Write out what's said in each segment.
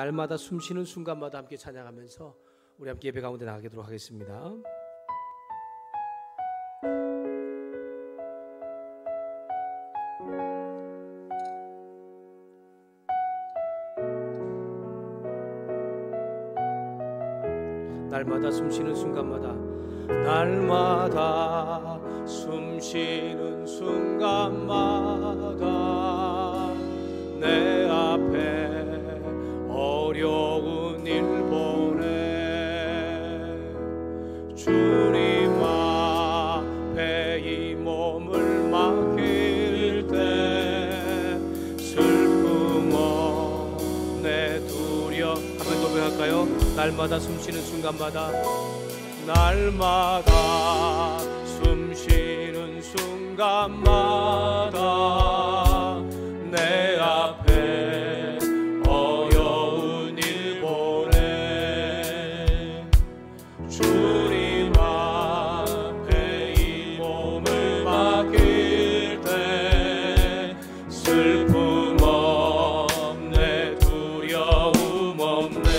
날마다 숨쉬는 순간마다 함께 찬양하면서 우리 함께 예배 가운데 나가도록 하겠습니다. 날마다 숨쉬는 순간마다, 날마다 숨쉬는 순간마다 내 앞에 어려운 일 보내 주님 앞에 이 몸을 맡길 때 슬픔 없네 두려. 한번 노래할까요? 날마다 숨쉬는 순간마다, 날마다 숨쉬는 순간마다 내 앞에 어려운 일 보내 주님 앞에 이 몸을 맡길 때 슬픔 없네 두려움 없네.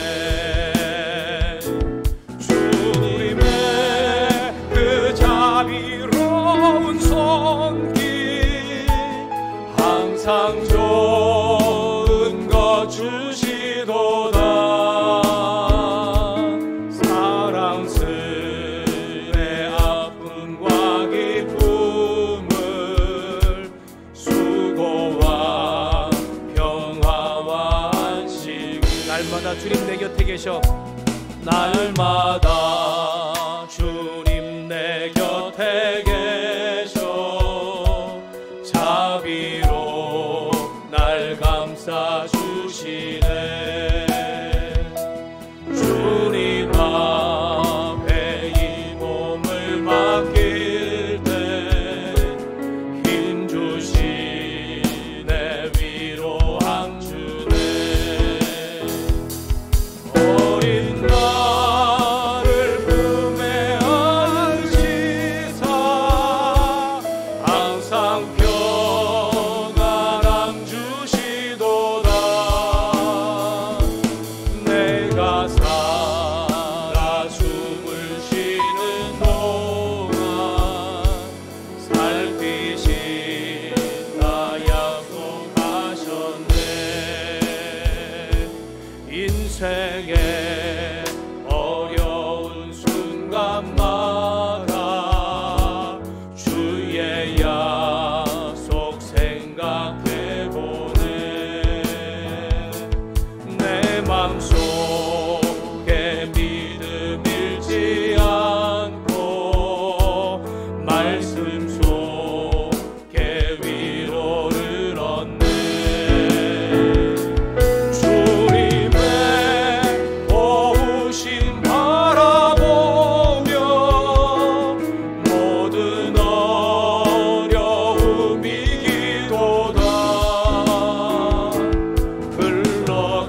자비로운 손길 항상 좋은 것 주시도다. 사랑스레 아픔과 기쁨을 수고와 평화와 안식을 날마다 주님 내 곁에 계셔. 날마다 주님 내 곁에 계셔 자비로 날 감싸 주시네. 주님 앞에 이 몸을 맡길 때 힘 주시네 위로함 주네. 어린 나를 품에 안시사 항상 평안함 주시도다. 내가 살아 숨을 쉬는 동안 살피신다 약속하셨네. 인생의 어려운 순간마다 주의 약속 생각해보네. 내 맘속에 믿음 잃지 않고 말씀 속에 위로를 얻네. 주님의 도우심 바라보며 모든 어려움 이기도다.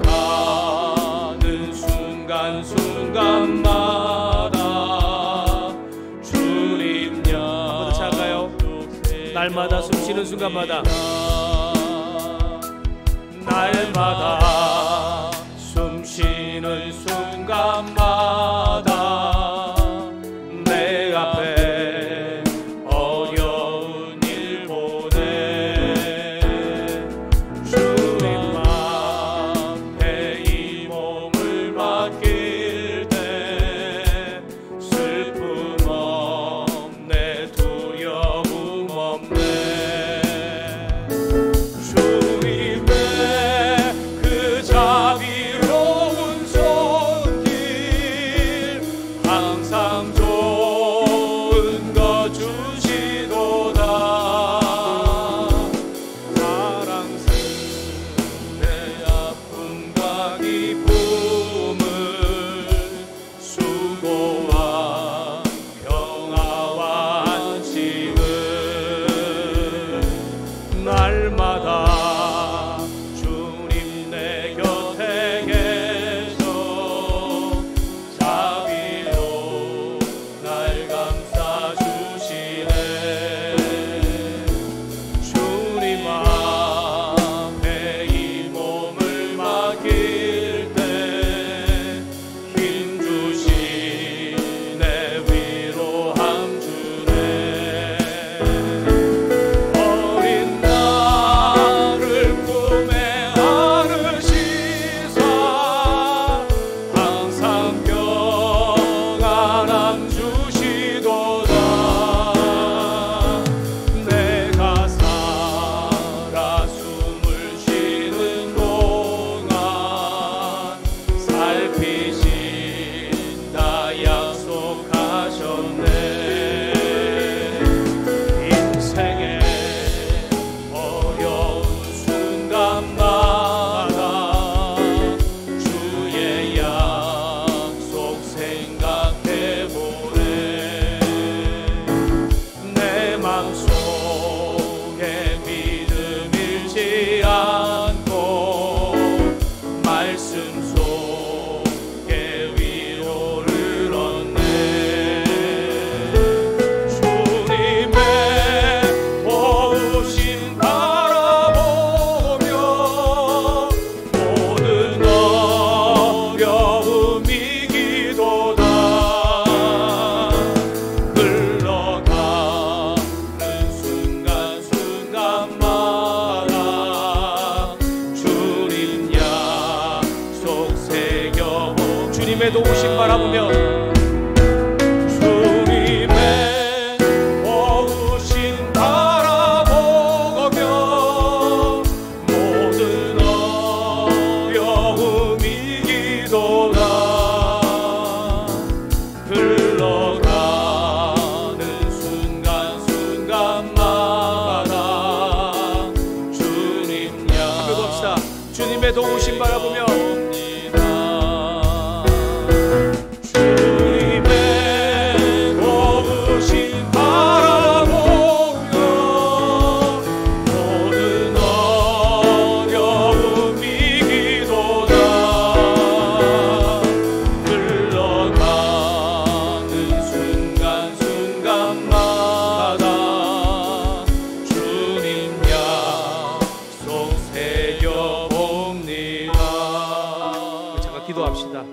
흘러가는 순간순간마다 주님 약 작아요. 날마다 숨쉬는 순간마다, 날마다 숨쉬는 순간마다 내 앞에 어려운 일 보내 주님 앞에 이 몸을 맡길 때 슬픔 없네 두려움 없네. 주님의 그 자비로운 손길 항상 좋은 것 주시도다. 사랑스레 아픔과 기쁨을 수고와 평화와 안식을 날마다 주님 내 곁에 계셔 자비로 날 감싸 주시네. 주님 앞에 이 몸을 맡길 때 주님의 도우심 바라보며 주님의 도우심 바라보며 주님의 도우심 바라보며 모든 어려움 이기도다. 흘러가는 순간순간마다 주님 약속 새겨봅니다. 잠깐 기도합시다.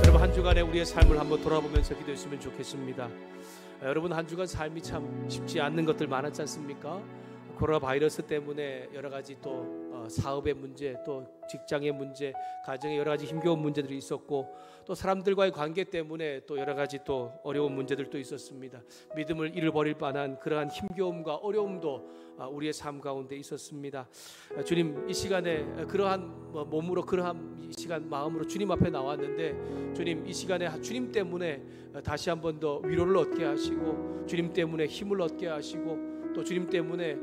여러분, 한 주간에 우리의 삶을 한번 돌아보면서 기도했으면 좋겠습니다. 여러분, 한 주간 삶이 참 쉽지 않는 것들 많았지 않습니까? 코로나 바이러스 때문에 여러 가지 또 사업의 문제, 또 직장의 문제, 가정의 여러 가지 힘겨운 문제들이 있었고, 또 사람들과의 관계 때문에 또 여러 가지 또 어려운 문제들도 있었습니다. 믿음을 잃어버릴 만한 그러한 힘겨움과 어려움도 우리의 삶 가운데 있었습니다. 주님, 이 시간에 그러한 몸으로, 그러한 이 시간 마음으로 주님 앞에 나왔는데, 주님, 이 시간에 주님 때문에 다시 한 번 더 위로를 얻게 하시고, 주님 때문에 힘을 얻게 하시고, 또 주님 때문에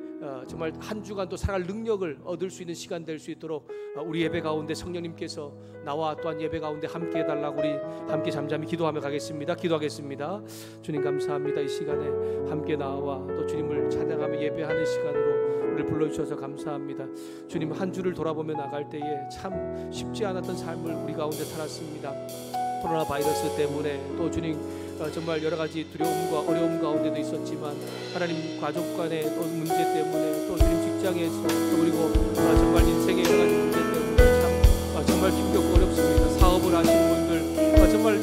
정말 한 주간 또 살아갈 능력을 얻을 수 있는 시간 될 수 있도록 우리 예배 가운데 성령님께서 나와 또한 예배 가운데 함께 해달라고 우리 함께 잠잠히 기도하며 가겠습니다. 기도하겠습니다. 주님, 감사합니다. 이 시간에 함께 나와 또 주님을 찬양하며 예배하는 시간으로 우리를 불러주셔서 감사합니다. 주님, 한 주를 돌아보며 나갈 때에 참 쉽지 않았던 삶을 우리 가운데 살았습니다. 코로나 바이러스 때문에 또 주님 정말 여러 가지 두려움과 어려움 가운데도 있었지만, 하나님 가족 간의 문제 때문에, 또 주님 직장에서, 또 그리고 정말 인생의 여러 가지 문제 때문에 참 정말 힘겹고 어렵습니다. 사업을 하시는 분들 정말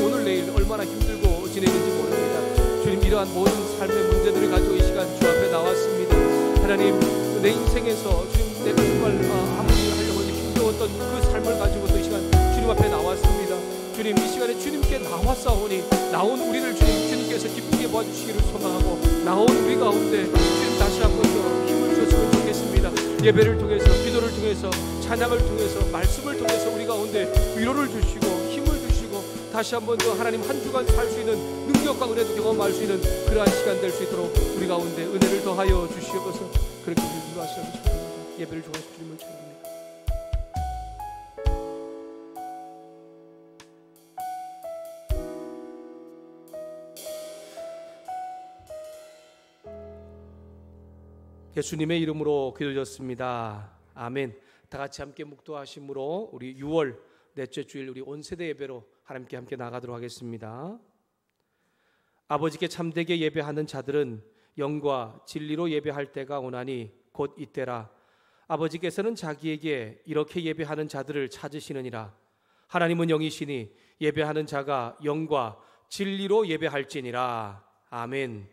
오늘 내일 얼마나 힘들고 지내는지 모릅니다. 주님, 이러한 모든 삶의 문제들을 가지고 이 시간 주 앞에 나왔습니다. 하나님, 내 인생에서 주님, 내가 정말 아무리 하려고 힘겨웠던 그 삶을 가지고도 이 시간 주님 앞에 나왔습니다. 주님, 이 시간에 주님께 나왔사오니 나온 우리를 주님께서 기쁘게 봐주시기를 소망하고, 나온 우리 가운데 주님 다시 한번 더 힘을 주셨으면 좋겠습니다. 예배를 통해서, 기도를 통해서, 찬양을 통해서, 말씀을 통해서 우리 가운데 위로를 주시고 힘을 주시고, 다시 한번 더 하나님 한 주간 살 수 있는 능력과 은혜도 경험할 수 있는 그러한 시간 될 수 있도록 우리 가운데 은혜를 더하여 주시옵소서. 그렇게 기도하시라고 축원합니다. 예배를 통해서 주님을 찬양합니다. 예수님의 이름으로 기도드렸습니다. 아멘. 다 같이 함께 묵도하심으로 우리 6월 넷째 주일 우리 온 세대 예배로 하나님께 함께 나가도록 하겠습니다. 아버지께 참되게 예배하는 자들은 영과 진리로 예배할 때가 오나니 곧 이때라. 아버지께서는 자기에게 이렇게 예배하는 자들을 찾으시느니라. 하나님은 영이시니 예배하는 자가 영과 진리로 예배할지니라. 아멘.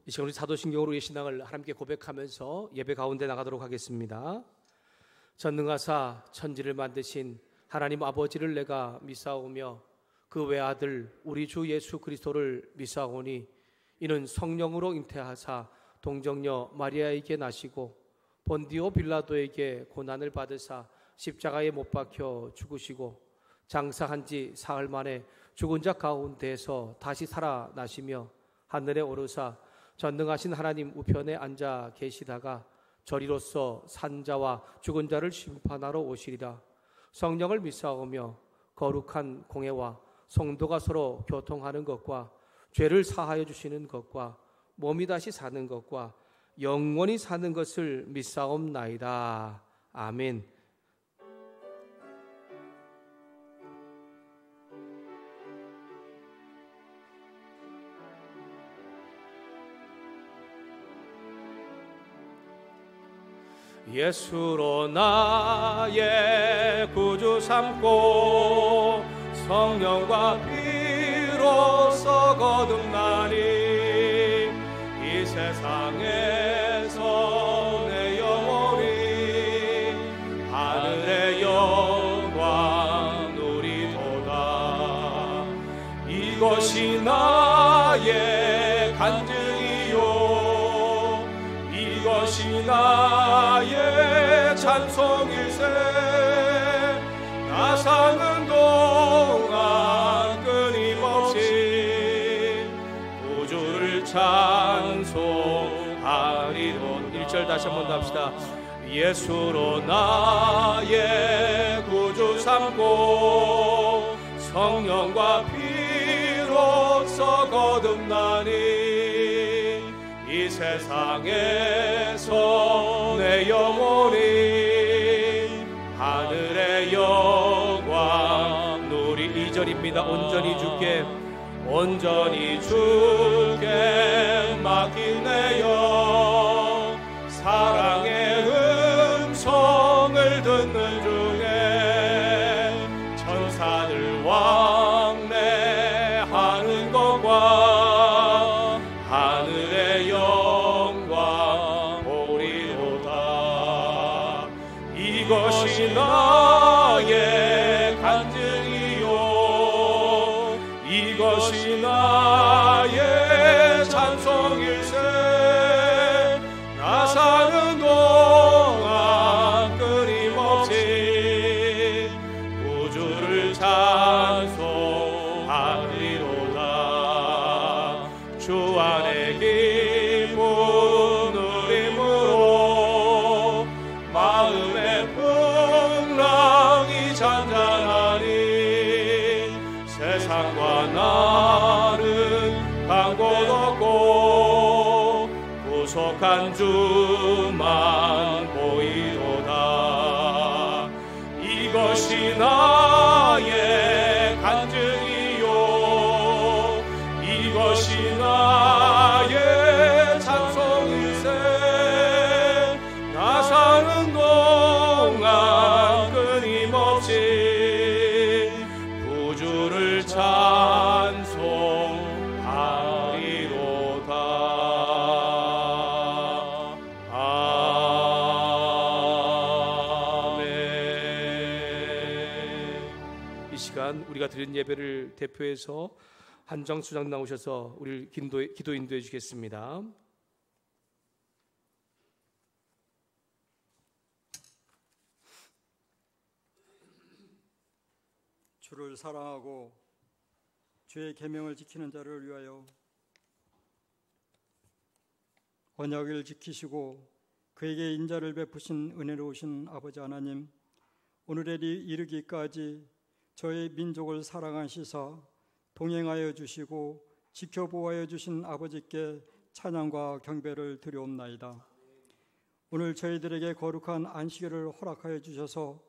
이 시간 우리 사도신경으로 우리의 신앙을 하나님께 고백하면서 예배 가운데 나가도록 하겠습니다. 전능하사 천지를 만드신 하나님 아버지를 내가 믿사오며 그 외아들 우리 주 예수 그리스도를 믿사오니 이는 성령으로 잉태하사 동정녀 마리아에게 나시고 본디오 빌라도에게 고난을 받으사 십자가에 못 박혀 죽으시고 장사한 지 사흘 만에 죽은 자 가운데서 다시 살아나시며 하늘에 오르사 전능하신 하나님 우편에 앉아 계시다가 저리로서 산자와 죽은 자를 심판하러 오시리라. 성령을 믿사오며 거룩한 공회와 성도가 서로 교통하는 것과 죄를 사하여 주시는 것과 몸이 다시 사는 것과 영원히 사는 것을 믿사옵나이다. 아멘. 예수로 나의 구주 삼고 성령과 피로써 거듭나니 이 세상에서 내 영혼이 하늘의 영광 누리도다. 이것이 나의 간증이요 이것이 나의 찬송일세. 나 사는 동안 끊임없이 구주를 찬송하리로. 1절 다시 한번 더 합시다. 예수로 나의 구주 삼고 성령과 피로써 거듭나니 이 세상에서 내 영혼이 하늘의 영광 누리. 2절입니다. 온전히 주께 맡긴 내 영 사랑의 음성을 듣는 중에 천사들 왕래하는 것과 하늘의 영광 보리로다. 이것이 나의 간증이요 이것이 나의 찬송일세. 나 사는 동안 끊임없이 구주를 찬송하리로다. 주 안에 기쁨 누림으로 마음의 풍랑이 잔잔하니 세상과 나는 간 곳 없고 구속한 주만 보이도다. 이것이 나의 간증이요 이것이 나의 찬송일세. 나 사는 동안 끊임없이 구주를 찬송하리로다. 아멘. 이 시간 우리가 드린 예배를 대표해서 한정 수장 나오셔서 우리를 기도 인도해 주겠습니다. 주를 사랑하고 주의 계명을 지키는 자를 위하여 언약을 지키시고 그에게 인자를 베푸신 은혜로우신 아버지 하나님, 오늘에 이르기까지 저의 민족을 사랑하시사 동행하여 주시고 지켜보호하여 주신 아버지께 찬양과 경배를 드리옵나이다. 오늘 저희들에게 거룩한 안식일을 허락하여 주셔서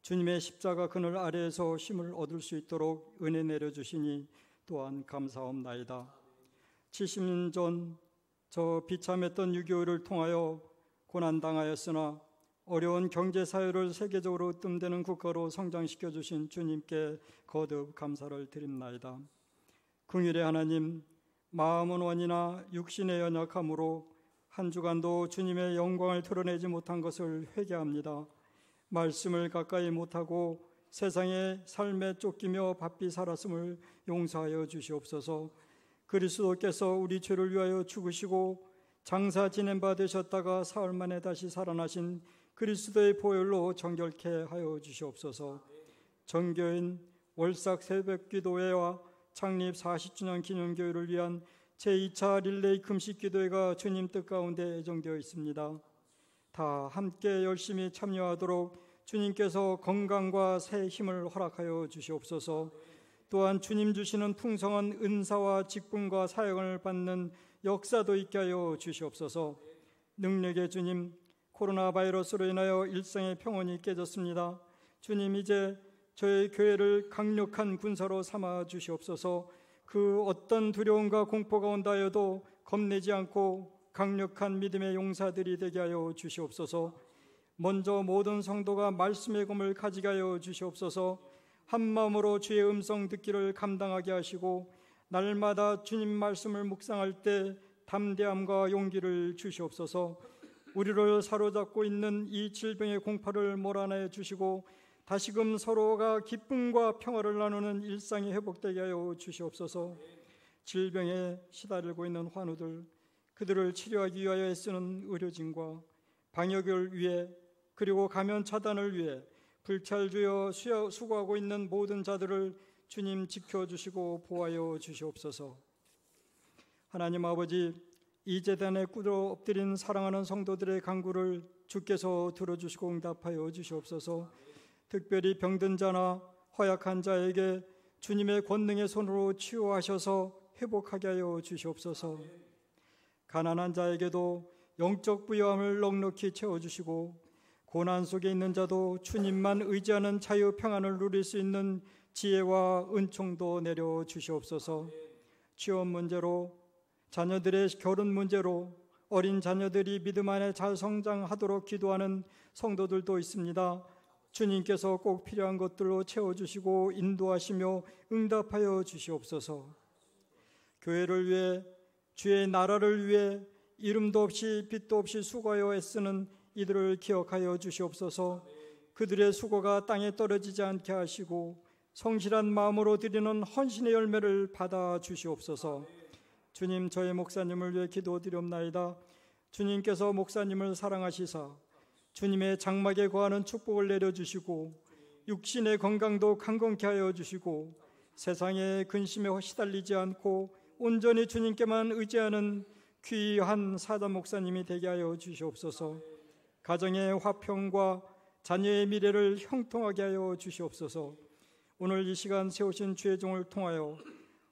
주님의 십자가 그늘 아래에서 힘을 얻을 수 있도록 은혜 내려주시니 또한 감사옵나이다. 70년 전 저 비참했던 6.25를 통하여 고난당하였으나 어려운 경제사회를 세계적으로 뜸대는 국가로 성장시켜 주신 주님께 거듭 감사를 드립나이다. 긍휼의 하나님, 마음은 원이나 육신의 연약함으로 한 주간도 주님의 영광을 드러내지 못한 것을 회개합니다. 말씀을 가까이 못하고 세상의 삶에 쫓기며 바삐 살았음을 용서하여 주시옵소서. 그리스도께서 우리 죄를 위하여 죽으시고 장사 지낸 바 되셨다가 사흘 만에 다시 살아나신 그리스도의 보혈로 정결케 하여 주시옵소서. 정교인 월삭 새벽기도회와 창립 40주년 기념교회를 위한 제2차 릴레이 금식기도회가 주님 뜻 가운데 예정되어 있습니다. 다 함께 열심히 참여하도록 주님께서 건강과 새 힘을 허락하여 주시옵소서. 또한 주님 주시는 풍성한 은사와 직분과 사역을 받는 역사도 있게 하여 주시옵소서. 능력의 주님, 코로나 바이러스로 인하여 일상의 평온이 깨졌습니다. 주님, 이제 저희 교회를 강력한 군사로 삼아 주시옵소서. 그 어떤 두려움과 공포가 온다 해도 겁내지 않고 강력한 믿음의 용사들이 되게 하여 주시옵소서. 먼저 모든 성도가 말씀의 검을 가지게 하여 주시옵소서. 한 마음으로 주의 음성 듣기를 감당하게 하시고 날마다 주님 말씀을 묵상할 때 담대함과 용기를 주시옵소서. 우리를 사로잡고 있는 이 질병의 공포를 몰아내 주시고 다시금 서로가 기쁨과 평화를 나누는 일상이 회복되게 하여 주시옵소서. 질병에 시달리고 있는 환우들, 그들을 치료하기 위하여 애쓰는 의료진과 방역을 위해 그리고 감염 차단을 위해 불찰주여 수고하고 있는 모든 자들을 주님 지켜주시고 보호하여 주시옵소서. 하나님 아버지, 이 제단에 꿇어 엎드린 사랑하는 성도들의 간구를 주께서 들어주시고 응답하여 주시옵소서. 특별히 병든 자나 허약한 자에게 주님의 권능의 손으로 치유하셔서 회복하게 하여 주시옵소서. 가난한 자에게도 영적 부유함을 넉넉히 채워주시고 고난 속에 있는 자도 주님만 의지하는 자유 평안을 누릴 수 있는 지혜와 은총도 내려 주시옵소서. 취업 문제로, 자녀들의 결혼 문제로, 어린 자녀들이 믿음 안에 잘 성장하도록 기도하는 성도들도 있습니다. 주님께서 꼭 필요한 것들로 채워주시고 인도하시며 응답하여 주시옵소서. 교회를 위해, 주의 나라를 위해 이름도 없이 빛도 없이 수고하여 애쓰는 이들을 기억하여 주시옵소서. 그들의 수고가 땅에 떨어지지 않게 하시고 성실한 마음으로 드리는 헌신의 열매를 받아 주시옵소서. 주님, 저의 목사님을 위해 기도드리옵나이다. 주님께서 목사님을 사랑하시사 주님의 장막에 거하는 축복을 내려주시고 육신의 건강도 강건케 하여 주시고 세상의 근심에 시달리지 않고 온전히 주님께만 의지하는 귀한 사자 목사님이 되게 하여 주시옵소서. 가정의 화평과 자녀의 미래를 형통하게 하여 주시옵소서. 오늘 이 시간 세우신 주의 종을 통하여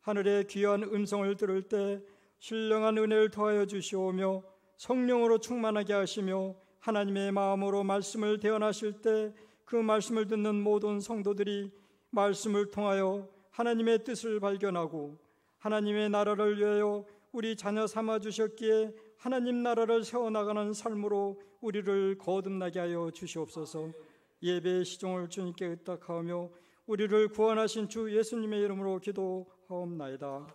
하늘의 귀한 음성을 들을 때 신령한 은혜를 더하여 주시오며 성령으로 충만하게 하시며 하나님의 마음으로 말씀을 대언하실 때 그 말씀을 듣는 모든 성도들이 말씀을 통하여 하나님의 뜻을 발견하고 하나님의 나라를 위하여 우리 자녀 삼아 주셨기에 하나님 나라를 세워나가는 삶으로 우리를 거듭나게 하여 주시옵소서. 예배의 시종을 주님께 의탁하며 우리를 구원하신 주 예수님의 이름으로 기도하옵나이다.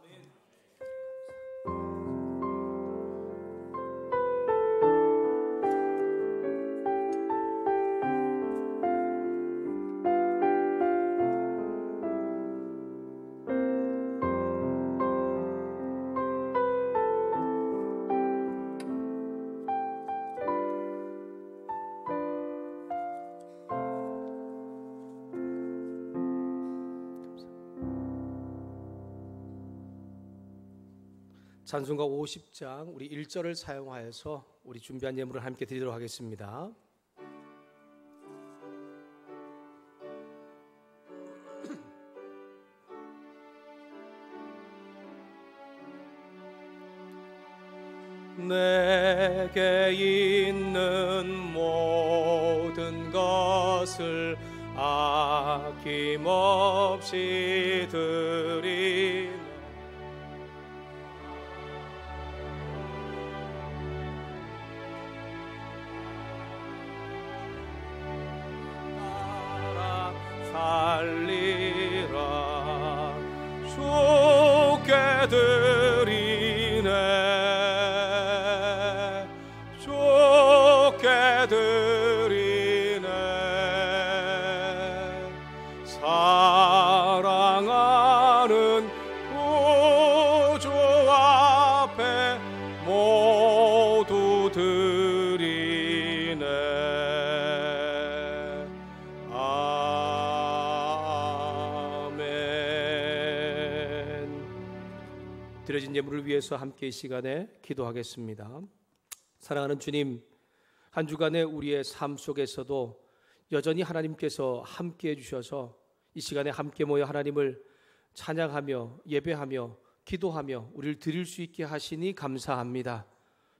찬송가 50장 우리 1절을 사용하여서 우리 준비한 예물을 함께 드리도록 하겠습니다. 내게 있는 모든 것을 아낌없이 드리네. 살리라 주께 드리네 주께 드리네 사랑하는 구주 앞에 모두 드리네. 드려진 예물을 위해서 함께 이 시간에 기도하겠습니다. 사랑하는 주님, 한 주간의 우리의 삶 속에서도 여전히 하나님께서 함께해 주셔서 이 시간에 함께 모여 하나님을 찬양하며 예배하며 기도하며 우리를 드릴 수 있게 하시니 감사합니다.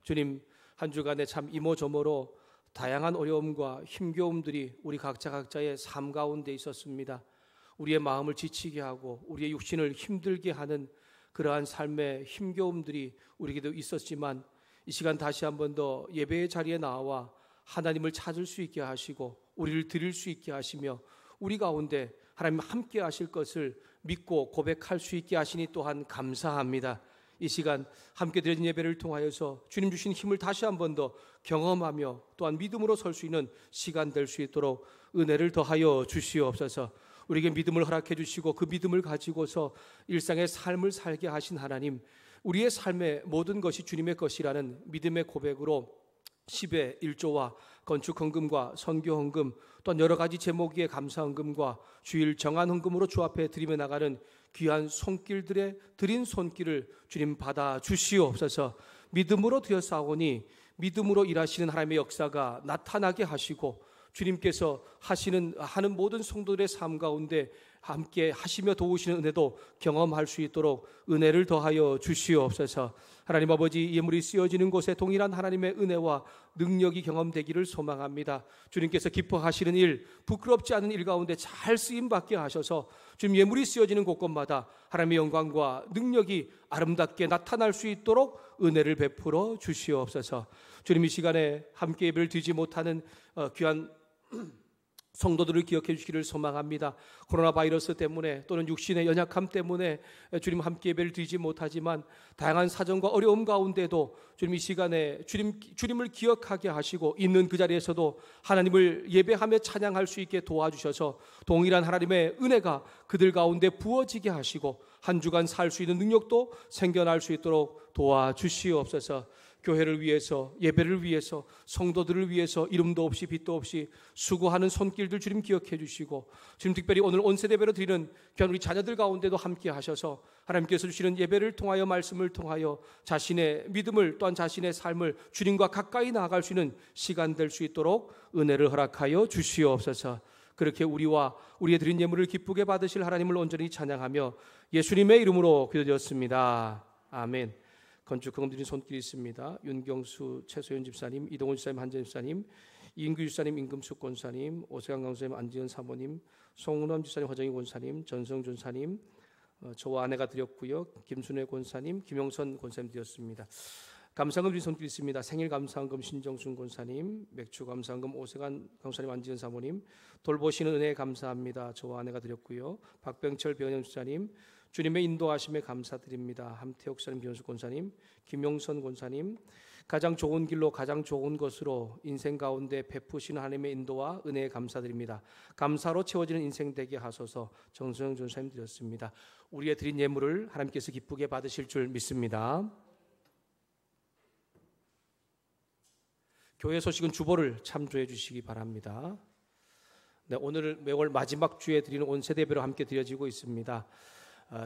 주님, 한 주간에 참 이모저모로 다양한 어려움과 힘겨움들이 우리 각자의 삶 가운데 있었습니다. 우리의 마음을 지치게 하고 우리의 육신을 힘들게 하는 그러한 삶의 힘겨움들이 우리에게도 있었지만 이 시간 다시 한 번 더 예배의 자리에 나와 하나님을 찾을 수 있게 하시고 우리를 드릴 수 있게 하시며 우리 가운데 하나님 함께 하실 것을 믿고 고백할 수 있게 하시니 또한 감사합니다. 이 시간 함께 드린 예배를 통하여서 주님 주신 힘을 다시 한 번 더 경험하며 또한 믿음으로 설 수 있는 시간 될 수 있도록 은혜를 더하여 주시옵소서. 우리에게 믿음을 허락해 주시고 그 믿음을 가지고서 일상의 삶을 살게 하신 하나님, 우리의 삶의 모든 것이 주님의 것이라는 믿음의 고백으로 10의 1조와 건축 헌금과 선교 헌금 또한 여러 가지 제목의 감사 헌금과 주일 정한 헌금으로 주 앞에 드리며 나가는 귀한 손길들의 드린 손길을 주님 받아 주시옵소서. 믿음으로 드렸사오니 믿음으로 일하시는 하나님의 역사가 나타나게 하시고 주님께서 하는 모든 성도들의 삶 가운데 함께 하시며 도우시는 은혜도 경험할 수 있도록 은혜를 더하여 주시옵소서. 하나님 아버지, 예물이 쓰여지는 곳에 동일한 하나님의 은혜와 능력이 경험되기를 소망합니다. 주님께서 기뻐하시는 일, 부끄럽지 않은 일 가운데 잘 쓰임받게 하셔서 주님 예물이 쓰여지는 곳곳마다 하나님의 영광과 능력이 아름답게 나타날 수 있도록 은혜를 베풀어 주시옵소서. 주님, 이 시간에 함께 예배를 드리지 못하는 귀한 성도들을 기억해 주시기를 소망합니다. 코로나 바이러스 때문에 또는 육신의 연약함 때문에 주님 함께 예배를 드리지 못하지만 다양한 사정과 어려움 가운데도 주님 이 시간에 주님을 기억하게 하시고 있는 그 자리에서도 하나님을 예배하며 찬양할 수 있게 도와주셔서 동일한 하나님의 은혜가 그들 가운데 부어지게 하시고 한 주간 살 수 있는 능력도 생겨날 수 있도록 도와주시옵소서. 교회를 위해서, 예배를 위해서, 성도들을 위해서 이름도 없이 빛도 없이 수고하는 손길들 주님 기억해 주시고, 주님 특별히 오늘 온세대배로 드리는 귀한 우리 자녀들 가운데도 함께 하셔서 하나님께서 주시는 예배를 통하여 말씀을 통하여 자신의 믿음을 또한 자신의 삶을 주님과 가까이 나아갈 수 있는 시간 될 수 있도록 은혜를 허락하여 주시옵소서. 그렇게 우리와 우리의 드린 예물을 기쁘게 받으실 하나님을 온전히 찬양하며 예수님의 이름으로 기도드렸습니다. 아멘. 건축 헌금 드린 손길이 있습니다. 윤경수 최소연 집사님, 이동훈 집사님, 한재 집사님, 이인규 집사님, 임금숙 권사님, 오세강 강사님, 안지현 사모님, 송은원 집사님, 화정희 권사님, 전성 전사님, 저와 아내가 드렸고요. 김순애 권사님, 김영선 권사님 드렸습니다. 감사헌금 드린 손길이 있습니다. 생일 감사헌금 신정순 권사님, 맥주 감사헌금 오세관 강사님, 안지현 사모님, 돌보시는 은혜에 감사합니다. 저와 아내가 드렸고요. 박병철 배은영 집사님, 주님의 인도하심에 감사드립니다. 함태옥 사님, 비원수 권사님, 김용선 권사님, 가장 좋은 길로 가장 좋은 것으로 인생 가운데 베푸시는 하나님의 인도와 은혜에 감사드립니다. 감사로 채워지는 인생 되게 하소서. 정수영 전사님 드렸습니다. 우리의 드린 예물을 하나님께서 기쁘게 받으실 줄 믿습니다. 교회 소식은 주보를 참조해 주시기 바랍니다. 네, 오늘 매월 마지막 주에 드리는 온세대배로 함께 드려지고 있습니다.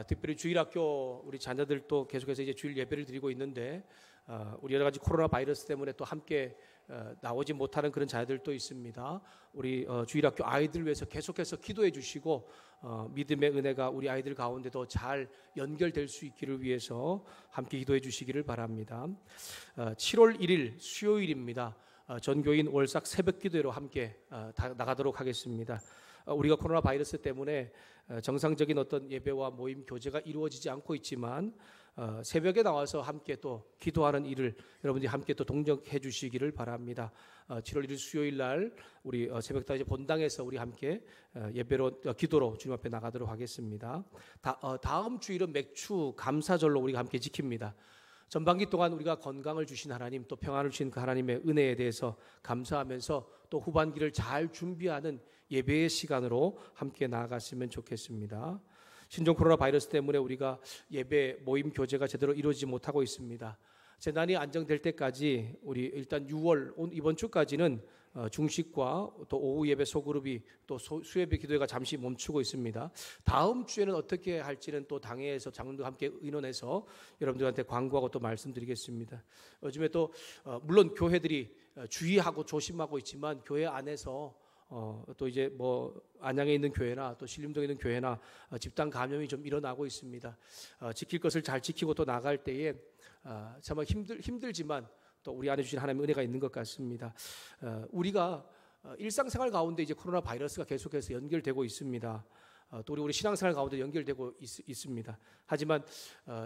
특별히 주일학교 우리 자녀들도 계속해서 이제 주일 예배를 드리고 있는데 우리 여러 가지 코로나 바이러스 때문에 또 함께 나오지 못하는 그런 자녀들도 있습니다. 우리 주일학교 아이들 위해서 계속해서 기도해 주시고 믿음의 은혜가 우리 아이들 가운데도 잘 연결될 수 있기를 위해서 함께 기도해 주시기를 바랍니다. 7월 1일 수요일입니다. 전교인 월삭 새벽 기도회로 함께 나가도록 하겠습니다. 우리가 코로나 바이러스 때문에 정상적인 어떤 예배와 모임 교제가 이루어지지 않고 있지만 새벽에 나와서 함께 또 기도하는 일을 여러분들이 함께 또 동력해 주시기를 바랍니다. 7월 1일 수요일 날 우리 새벽다이제 본당에서 우리 함께 예배로 기도로 주님 앞에 나가도록 하겠습니다. 다음 주일은 맥주 감사절로 우리가 함께 지킵니다. 전반기 동안 우리가 건강을 주신 하나님, 또 평안을 주신 그 하나님의 은혜에 대해서 감사하면서 또 후반기를 잘 준비하는 예배의 시간으로 함께 나아갔으면 좋겠습니다. 신종 코로나 바이러스 때문에 우리가 예배 모임 교제가 제대로 이루어지지 못하고 있습니다. 재난이 안정될 때까지 우리 일단 6월 이번 주까지는 중식과 또 오후 예배 소그룹이 또 수예배 기도회가 잠시 멈추고 있습니다. 다음 주에는 어떻게 할지는 또 당회에서 장로들과 함께 의논해서 여러분들한테 광고하고 또 말씀드리겠습니다. 요즘에 또 물론 교회들이 주의하고 조심하고 있지만 교회 안에서 또 이제 뭐 안양에 있는 교회나 또 신림동에 있는 교회나 집단 감염이 좀 일어나고 있습니다. 지킬 것을 잘 지키고 또 나갈 때에 정말 힘들지만 또 우리 안에 주신 하나님의 은혜가 있는 것 같습니다. 우리가 일상생활 가운데 이제 코로나 바이러스가 계속해서 연결되고 있습니다. 또 우리 신앙생활 가운데 연결되고 있습니다. 하지만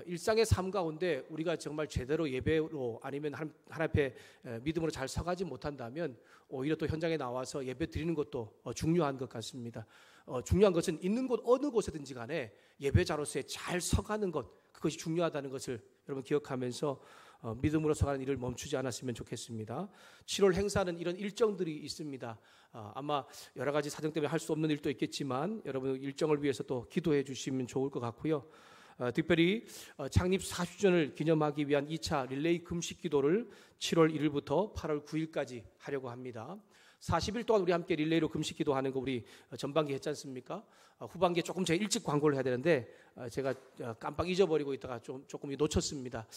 일상의 삶 가운데 우리가 정말 제대로 예배로 아니면 하나님 앞에 믿음으로 잘 서가지 못한다면 오히려 또 현장에 나와서 예배 드리는 것도 중요한 것 같습니다. 중요한 것은 있는 곳 어느 곳에든지 간에 예배자로서의 잘 서가는 것, 그것이 중요하다는 것을 여러분 기억하면서 믿음으로 서가는 일을 멈추지 않았으면 좋겠습니다. 7월 행사는 이런 일정들이 있습니다. 아마 여러 가지 사정 때문에 할 수 없는 일도 있겠지만 여러분 일정을 위해서 또 기도해 주시면 좋을 것 같고요. 특별히 창립 40주년을 기념하기 위한 2차 릴레이 금식 기도를 7월 1일부터 8월 9일까지 하려고 합니다. 40일 동안 우리 함께 릴레이로 금식 기도하는 거 우리 전반기 했지 않습니까? 후반기에 조금 제가 일찍 광고를 해야 되는데 제가 깜빡 잊어버리고 있다가 조금 놓쳤습니다.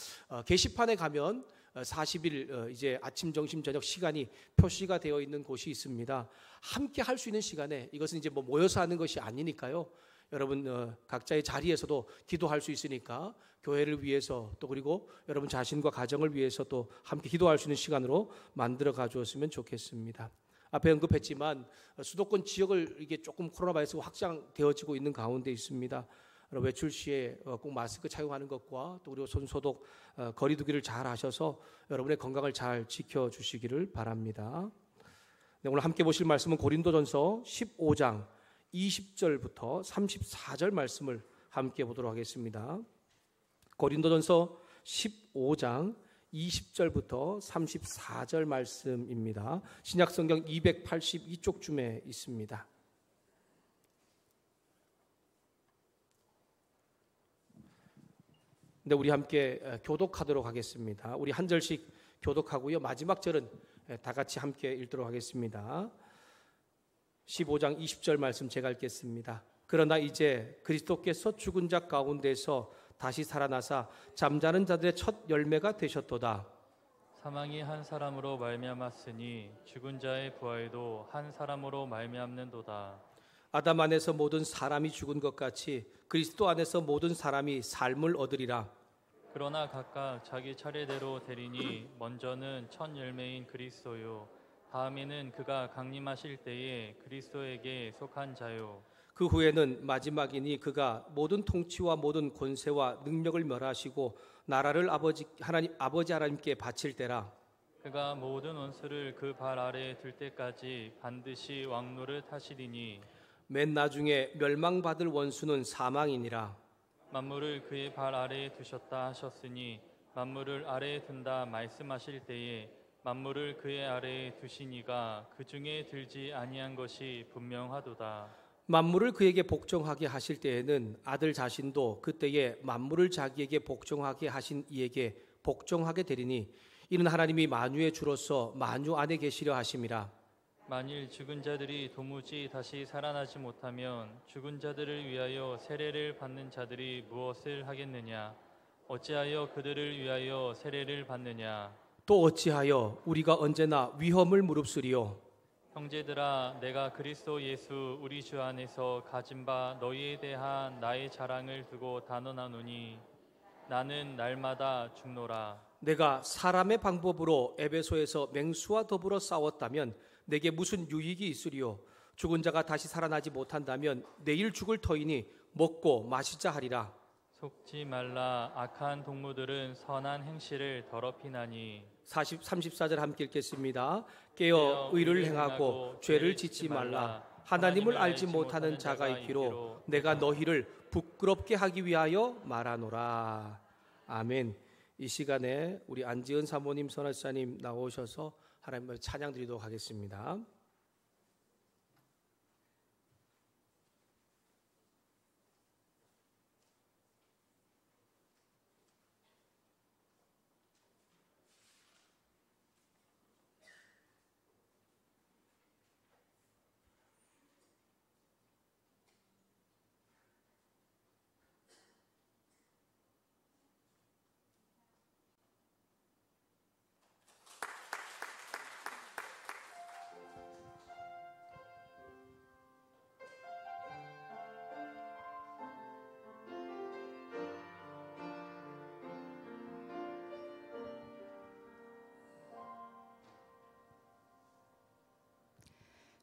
게시판에 가면 40일 이제 아침, 점심, 저녁 시간이 표시가 되어 있는 곳이 있습니다. 함께 할 수 있는 시간에 이것은 이제 뭐 모여서 하는 것이 아니니까요. 여러분 각자의 자리에서도 기도할 수 있으니까 교회를 위해서 또 그리고 여러분 자신과 가정을 위해서 또 함께 기도할 수 있는 시간으로 만들어 가주었으면 좋겠습니다. 앞에 언급했지만 수도권 지역을 이게 조금 코로나 바이러스가 확장되어지고 있는 가운데 있습니다. 외출 시에 꼭 마스크 착용하는 것과 또 그리고 손 소독, 거리 두기를 잘 하셔서 여러분의 건강을 잘 지켜주시기를 바랍니다. 네, 오늘 함께 보실 말씀은 고린도전서 15장 20절부터 34절 말씀을 함께 보도록 하겠습니다. 고린도전서 15장 20절부터 34절 말씀입니다. 신약성경 282쪽쯤에 있습니다. 네, 우리 함께 교독하도록 하겠습니다. 우리 한 절씩 교독하고요. 마지막 절은 다 같이 함께 읽도록 하겠습니다. 15장 20절 말씀 제가 읽겠습니다. 그러나 이제 그리스도께서 죽은 자 가운데서 다시 살아나사 잠자는 자들의 첫 열매가 되셨도다. 사망이 한 사람으로 말미암았으니 죽은 자의 부활도 한 사람으로 말미암는도다. 아담 안에서 모든 사람이 죽은 것 같이 그리스도 안에서 모든 사람이 삶을 얻으리라. 그러나 각각 자기 차례대로 되리니 먼저는 첫 열매인 그리스도요, 다음에는 그가 강림하실 때에 그리스도에게 속한 자요, 그 후에는 마지막이니 그가 모든 통치와 모든 권세와 능력을 멸하시고 나라를 아버지 하나님께 바칠 때라. 그가 모든 원수를 그 발 아래에 들 때까지 반드시 왕노를 타시리니 맨 나중에 멸망받을 원수는 사망이니라. 만물을 그의 발 아래에 두셨다 하셨으니 만물을 아래에 둔다 말씀하실 때에 만물을 그의 아래에 두시니가 그 중에 들지 아니한 것이 분명하도다. 만물을 그에게 복종하게 하실 때에는 아들 자신도 그때에 만물을 자기에게 복종하게 하신 이에게 복종하게 되리니 이는 하나님이 만유의 주로서 만유 안에 계시려 하심이라. 만일 죽은 자들이 도무지 다시 살아나지 못하면 죽은 자들을 위하여 세례를 받는 자들이 무엇을 하겠느냐? 어찌하여 그들을 위하여 세례를 받느냐? 또 어찌하여 우리가 언제나 위험을 무릅쓰리요? 형제들아, 내가 그리스도 예수 우리 주 안에서 가진 바 너희에 대한 나의 자랑을 두고 단언하노니 나는 날마다 죽노라. 내가 사람의 방법으로 에베소에서 맹수와 더불어 싸웠다면 내게 무슨 유익이 있으리요? 죽은 자가 다시 살아나지 못한다면 내일 죽을 터이니 먹고 마시자 하리라. 속지 말라. 악한 동무들은 선한 행실을 더럽히나니. 34절 함께 읽겠습니다. 깨어 의를 행하고 죄를 짓지 말라. 하나님을 알지 못하는 자가 있기로 내가 너희를 부끄럽게 하기 위하여 말하노라. 아멘. 이 시간에 우리 안지은 사모님, 선하사님 나오셔서 하나님을 찬양 드리도록 하겠습니다.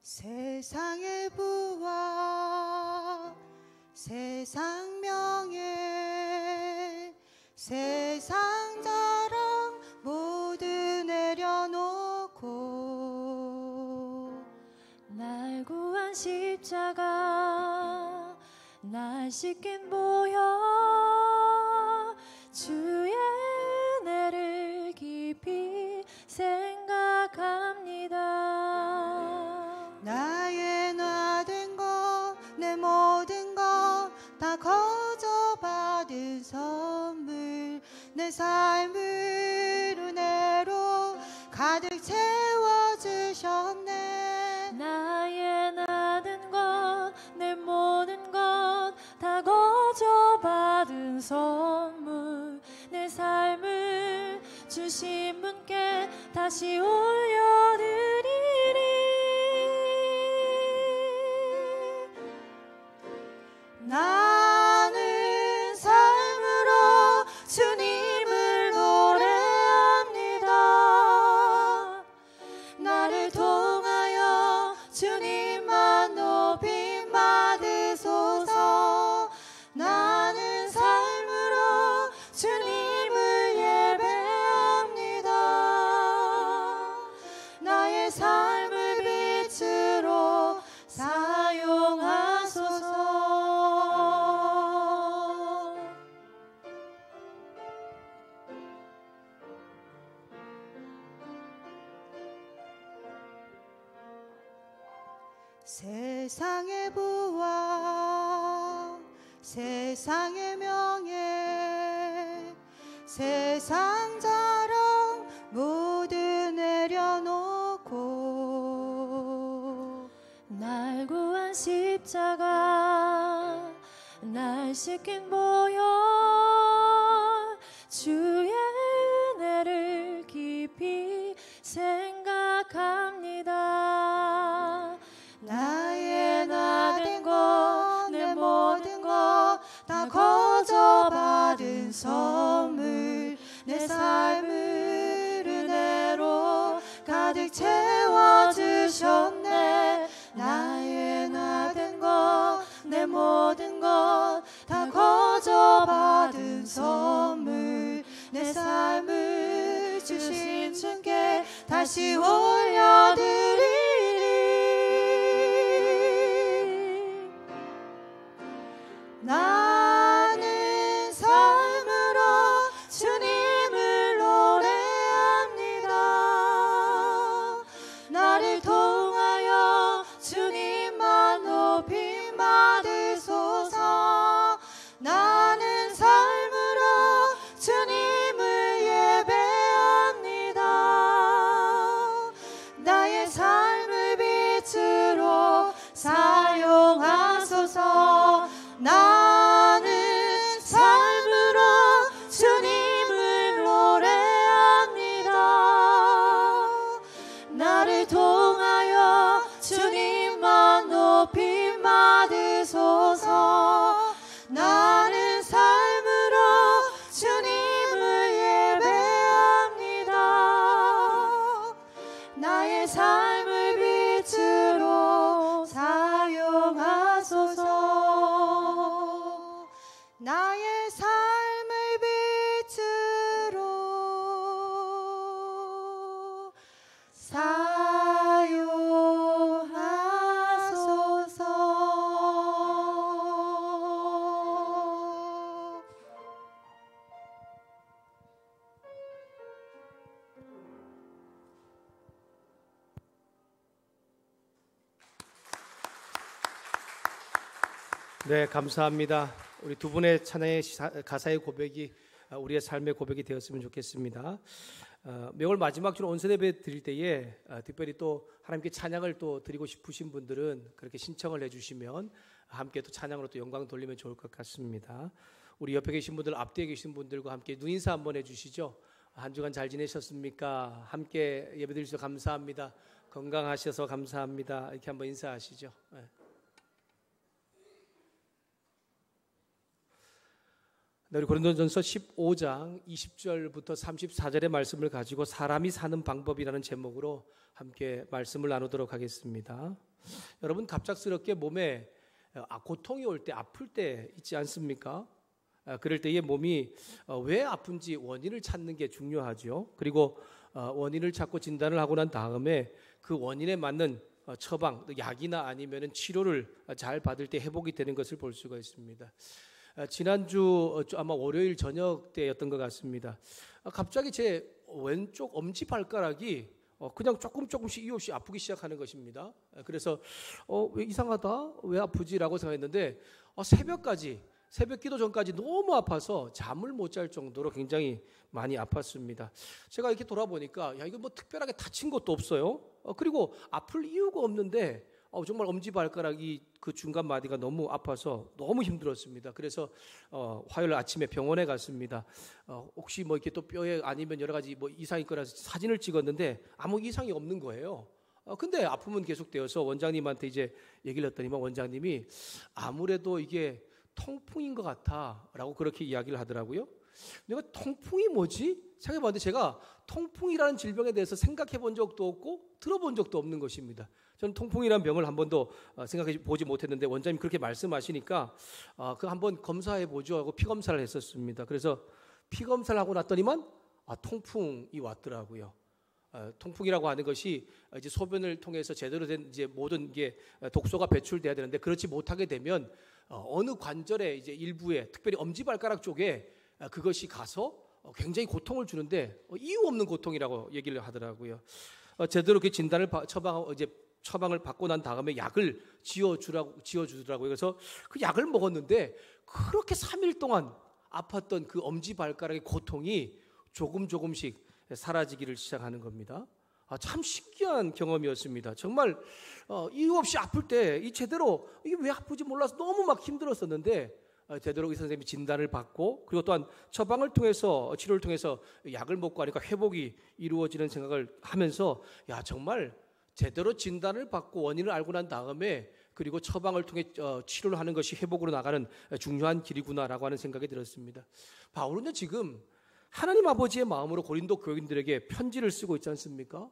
세상의 부와 세상 자랑 모두 내려놓고 날 구한 십자가 날 씻긴 보혈 주의 은혜를 깊이 생각합니다. 나의 나 된 것 내 모든 것 다 거저 받은 선물 내 삶을 은혜로 가득 채워주셨네. 나의 나된 것 내 모든 것 다 거저 받은 선물 내 삶을 주신 분께 다시 올려드리리. 나는 삶으로 주님을 노래합니다. 나를 통하여 주님만 높임 받으소서. 나는 삶으로 주님을 예배합니다. 나의 삶을 빛으로 사용하소서. 세상의 부와 세상의 명예 세상 자랑 모두 내려놓고 날 구한 십자가 날 씻긴 보혈 주의 은혜를 깊이 생각합니다. 나의 나 된 것 내 모든 것 다 거저 받은 선물 내 삶을 은혜로 가득 채워주셨네. 나의 나 된 것 내 모든 것 다 거저 받은 선물 내 삶을 주신 주께 다시 올려드리리. 나는 삶으로 주님을 노래합니다. 나를 통하여 주님만 높임 받으소서. 나는 삶으로 주님을 예배합니다. 나의 삶을 빛으로 사용하소서. 나는 삶으로 주님을 노래합니다. 나를 통하여 주님만 높임 받으소서. 나는 삶으로 주님을 예배합니다. 나의 삶을 빛으로 사용하소서. 나의 삶을 빛으로 사용하소서. 네, 감사합니다. 우리 두 분의 찬양의 가사의 고백이 우리의 삶의 고백이 되었으면 좋겠습니다. 매월 마지막 주 온선 예배 드릴 때에 특별히 또 하나님께 찬양을 또 드리고 싶으신 분들은 그렇게 신청을 해주시면 함께 또 찬양으로 또 영광 돌리면 좋을 것 같습니다. 우리 옆에 계신 분들, 앞뒤에 계신 분들과 함께 눈 인사 한번 해주시죠. 한 주간 잘 지내셨습니까? 함께 예배 드리셔서 감사합니다. 건강하셔서 감사합니다. 이렇게 한번 인사하시죠. 네. 우리 고린도전서 15장 20절부터 34절의 말씀을 가지고 사람이 사는 방법이라는 제목으로 함께 말씀을 나누도록 하겠습니다. 여러분 갑작스럽게 몸에 고통이 올 때, 아플 때 있지 않습니까? 그럴 때의 몸이 왜 아픈지 원인을 찾는 게 중요하죠. 그리고 원인을 찾고 진단을 하고 난 다음에 그 원인에 맞는 처방, 약이나 아니면은 치료를 잘 받을 때 회복이 되는 것을 볼 수가 있습니다. 지난주 아마 월요일 저녁 때였던 것 같습니다. 갑자기 제 왼쪽 엄지 발가락이 그냥 조금씩 이유 없이 아프기 시작하는 것입니다. 그래서 왜 이상하다, 왜 아프지라고 생각했는데 새벽 기도 전까지 너무 아파서 잠을 못 잘 정도로 굉장히 많이 아팠습니다. 제가 이렇게 돌아보니까 야, 이거 뭐 특별하게 다친 것도 없어요. 그리고 아플 이유가 없는데 정말 엄지발가락이 그 중간 마디가 너무 아파서 너무 힘들었습니다. 그래서 화요일 아침에 병원에 갔습니다. 혹시 뭐 이렇게 또 뼈에 아니면 여러 가지 뭐 이상이 있거나 사진을 찍었는데 아무 이상이 없는 거예요. 근데 아픔은 계속되어서 원장님한테 이제 얘기를 했더니만 원장님이 아무래도 이게 통풍인 것 같아라고 그렇게 이야기를 하더라고요. 내가 통풍이 뭐지? 생각해봤는데 제가 통풍이라는 질병에 대해서 생각해 본 적도 없고 들어본 적도 없는 것입니다. 저는 통풍이라는 병을 한 번도 생각해 보지 못했는데 원장님 그렇게 말씀하시니까 그 한번 검사해 보죠 하고 피 검사를 했었습니다. 그래서 피 검사를 하고 났더니만 통풍이 왔더라고요. 통풍이라고 하는 것이 이제 소변을 통해서 제대로 된 이제 모든 게 독소가 배출돼야 되는데 그렇지 못하게 되면 어느 관절의 이제 일부에 특별히 엄지발가락 쪽에 그것이 가서 굉장히 고통을 주는데 이유 없는 고통이라고 얘기를 하더라고요. 제대로 그 진단을 처방을 받고 난 다음에 약을 지어주더라고요. 그래서 그 약을 먹었는데 그렇게 3일 동안 아팠던 그 엄지발가락의 고통이 조금씩 사라지기를 시작하는 겁니다. 참 신기한 경험이었습니다. 정말 이유 없이 아플 때 이 제대로 이게 왜 아프지 몰라서 너무 막 힘들었었는데 제대로 의사 선생님이 진단을 받고 그리고 또한 처방을 통해서 치료를 통해서 약을 먹고 하니까 회복이 이루어지는 생각을 하면서 야 정말 제대로 진단을 받고 원인을 알고 난 다음에 그리고 처방을 통해 치료를 하는 것이 회복으로 나가는 중요한 길이구나라고 하는 생각이 들었습니다. 바울은 지금 하나님 아버지의 마음으로 고린도 교인들에게 편지를 쓰고 있지 않습니까?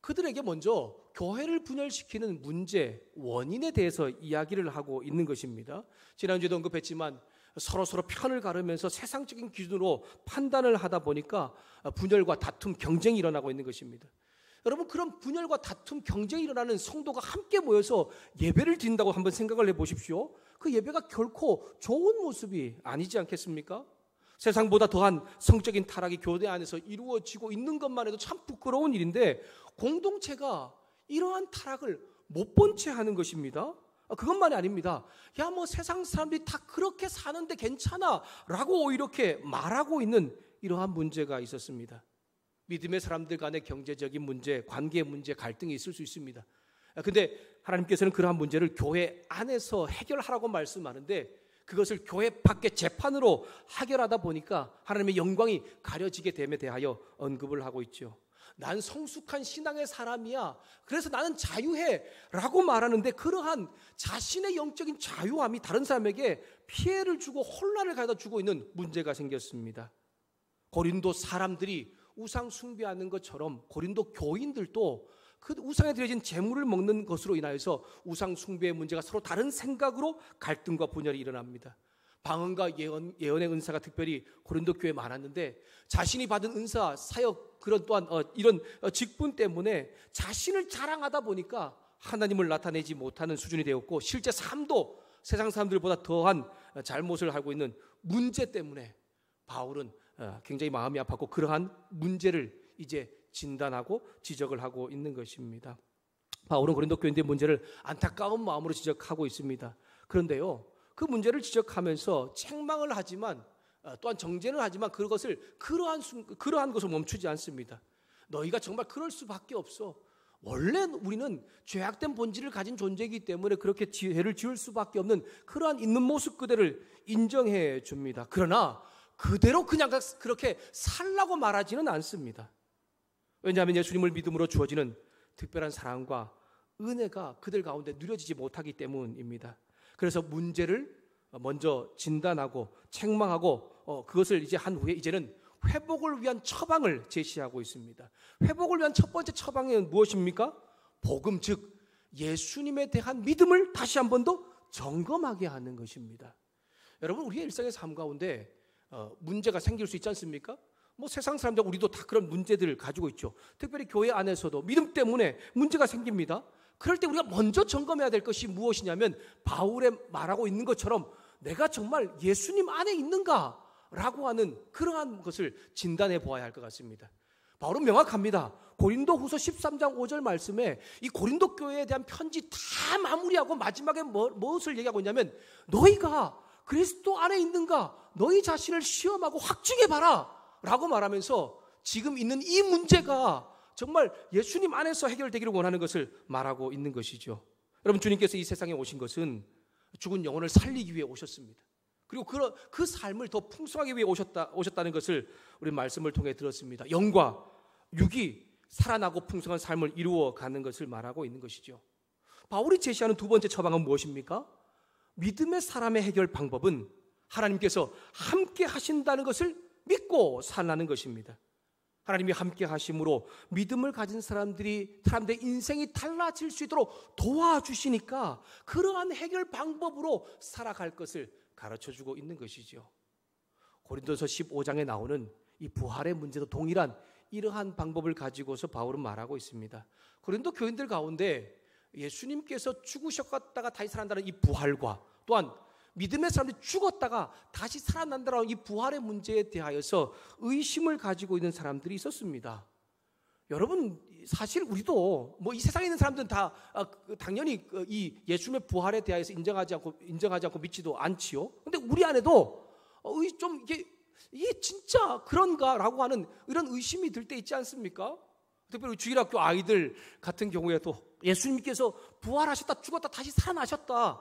그들에게 먼저 교회를 분열시키는 문제, 원인에 대해서 이야기를 하고 있는 것입니다. 지난주에도 언급했지만 서로 편을 가르면서 세상적인 기준으로 판단을 하다 보니까 분열과 다툼, 경쟁이 일어나고 있는 것입니다. 여러분 그런 분열과 다툼, 경쟁이 일어나는 성도가 함께 모여서 예배를 드린다고 한번 생각을 해보십시오. 그 예배가 결코 좋은 모습이 아니지 않겠습니까? 세상보다 더한 성적인 타락이 교회 안에서 이루어지고 있는 것만 해도 참 부끄러운 일인데 공동체가 이러한 타락을 못 본 채 하는 것입니다. 그것만이 아닙니다. 야, 뭐 세상 사람들이 다 그렇게 사는데 괜찮아 라고 이렇게 말하고 있는 이러한 문제가 있었습니다. 믿음의 사람들 간의 경제적인 문제, 관계 문제, 갈등이 있을 수 있습니다. 근데 하나님께서는 그러한 문제를 교회 안에서 해결하라고 말씀하는데 그것을 교회 밖의 재판으로 해결하다 보니까 하나님의 영광이 가려지게 됨에 대하여 언급을 하고 있죠. 난 성숙한 신앙의 사람이야. 그래서 나는 자유해 라고 말하는데 그러한 자신의 영적인 자유함이 다른 사람에게 피해를 주고 혼란을 가져다 주고 있는 문제가 생겼습니다. 고린도 사람들이 우상 숭배하는 것처럼 고린도 교인들도 그 우상에 드려진 재물을 먹는 것으로 인하여서 우상 숭배의 문제가 서로 다른 생각으로 갈등과 분열이 일어납니다. 방언과 예언의 은사가 특별히 고린도 교회에 많았는데 자신이 받은 은사, 사역, 그런 또한 이런 직분 때문에 자신을 자랑하다 보니까 하나님을 나타내지 못하는 수준이 되었고 실제 삶도 세상 사람들보다 더한 잘못을 하고 있는 문제 때문에 바울은 굉장히 마음이 아팠고 그러한 문제를 이제 진단하고 지적을 하고 있는 것입니다. 바울은 고린도 교인들의 문제를 안타까운 마음으로 지적하고 있습니다. 그런데요, 그 문제를 지적하면서 책망을 하지만 또한 정죄를 하지만 그것을 그러한 것을 멈추지 않습니다. 너희가 정말 그럴 수밖에 없어. 원래 우리는 죄악된 본질을 가진 존재이기 때문에 그렇게 죄를 지을 수밖에 없는 그러한 있는 모습 그대를 인정해 줍니다. 그러나 그대로 그냥 그렇게 살라고 말하지는 않습니다. 왜냐하면 예수님을 믿음으로 주어지는 특별한 사랑과 은혜가 그들 가운데 누려지지 못하기 때문입니다. 그래서 문제를 먼저 진단하고 책망하고 그것을 이제 한 후에 이제는 회복을 위한 처방을 제시하고 있습니다. 회복을 위한 첫 번째 처방은 무엇입니까? 복음, 즉 예수님에 대한 믿음을 다시 한 번 더 점검하게 하는 것입니다. 여러분, 우리의 일상의 삶 가운데 문제가 생길 수 있지 않습니까? 뭐 세상 사람들, 우리도 다 그런 문제들을 가지고 있죠. 특별히 교회 안에서도 믿음 때문에 문제가 생깁니다. 그럴 때 우리가 먼저 점검해야 될 것이 무엇이냐면, 바울의 말하고 있는 것처럼 내가 정말 예수님 안에 있는가? 라고 하는 그러한 것을 진단해 보아야 할 것 같습니다. 바울은 명확합니다. 고린도 후서 13장 5절 말씀에 이 고린도 교회에 대한 편지 다 마무리하고 마지막에 무엇을 얘기하고 있냐면, 너희가 그리스도 안에 있는가? 너희 자신을 시험하고 확증해봐라 라고 말하면서 지금 있는 이 문제가 정말 예수님 안에서 해결되기를 원하는 것을 말하고 있는 것이죠. 여러분, 주님께서 이 세상에 오신 것은 죽은 영혼을 살리기 위해 오셨습니다. 그리고 그 삶을 더 풍성하기 위해 오셨다는 것을 우리 말씀을 통해 들었습니다. 영과 육이 살아나고 풍성한 삶을 이루어가는 것을 말하고 있는 것이죠. 바울이 제시하는 두 번째 처방은 무엇입니까? 믿음의 사람의 해결 방법은 하나님께서 함께 하신다는 것을 믿고 살라는 것입니다. 하나님이 함께 하심으로 믿음을 가진 사람들의 인생이 달라질 수 있도록 도와주시니까 그러한 해결 방법으로 살아갈 것을 가르쳐주고 있는 것이죠. 고린도서 15장에 나오는 이 부활의 문제도 동일한 이러한 방법을 가지고서 바울은 말하고 있습니다. 고린도 교인들 가운데 예수님께서 죽으셨다가 다시 살아난다는 이 부활과, 또한 믿음의 사람들이 죽었다가 다시 살아난다는 이 부활의 문제에 대하여서 의심을 가지고 있는 사람들이 있었습니다. 여러분, 사실 우리도 뭐 이 세상에 있는 사람들은 다 당연히 이 예수님의 부활에 대하여서 인정하지 않고 믿지도 않지요. 근데 우리 안에도 좀 이게 진짜 그런가라고 하는 이런 의심이 들 때 있지 않습니까? 특별히 주일학교 아이들 같은 경우에도 예수님께서 부활하셨다, 죽었다, 다시 살아나셨다,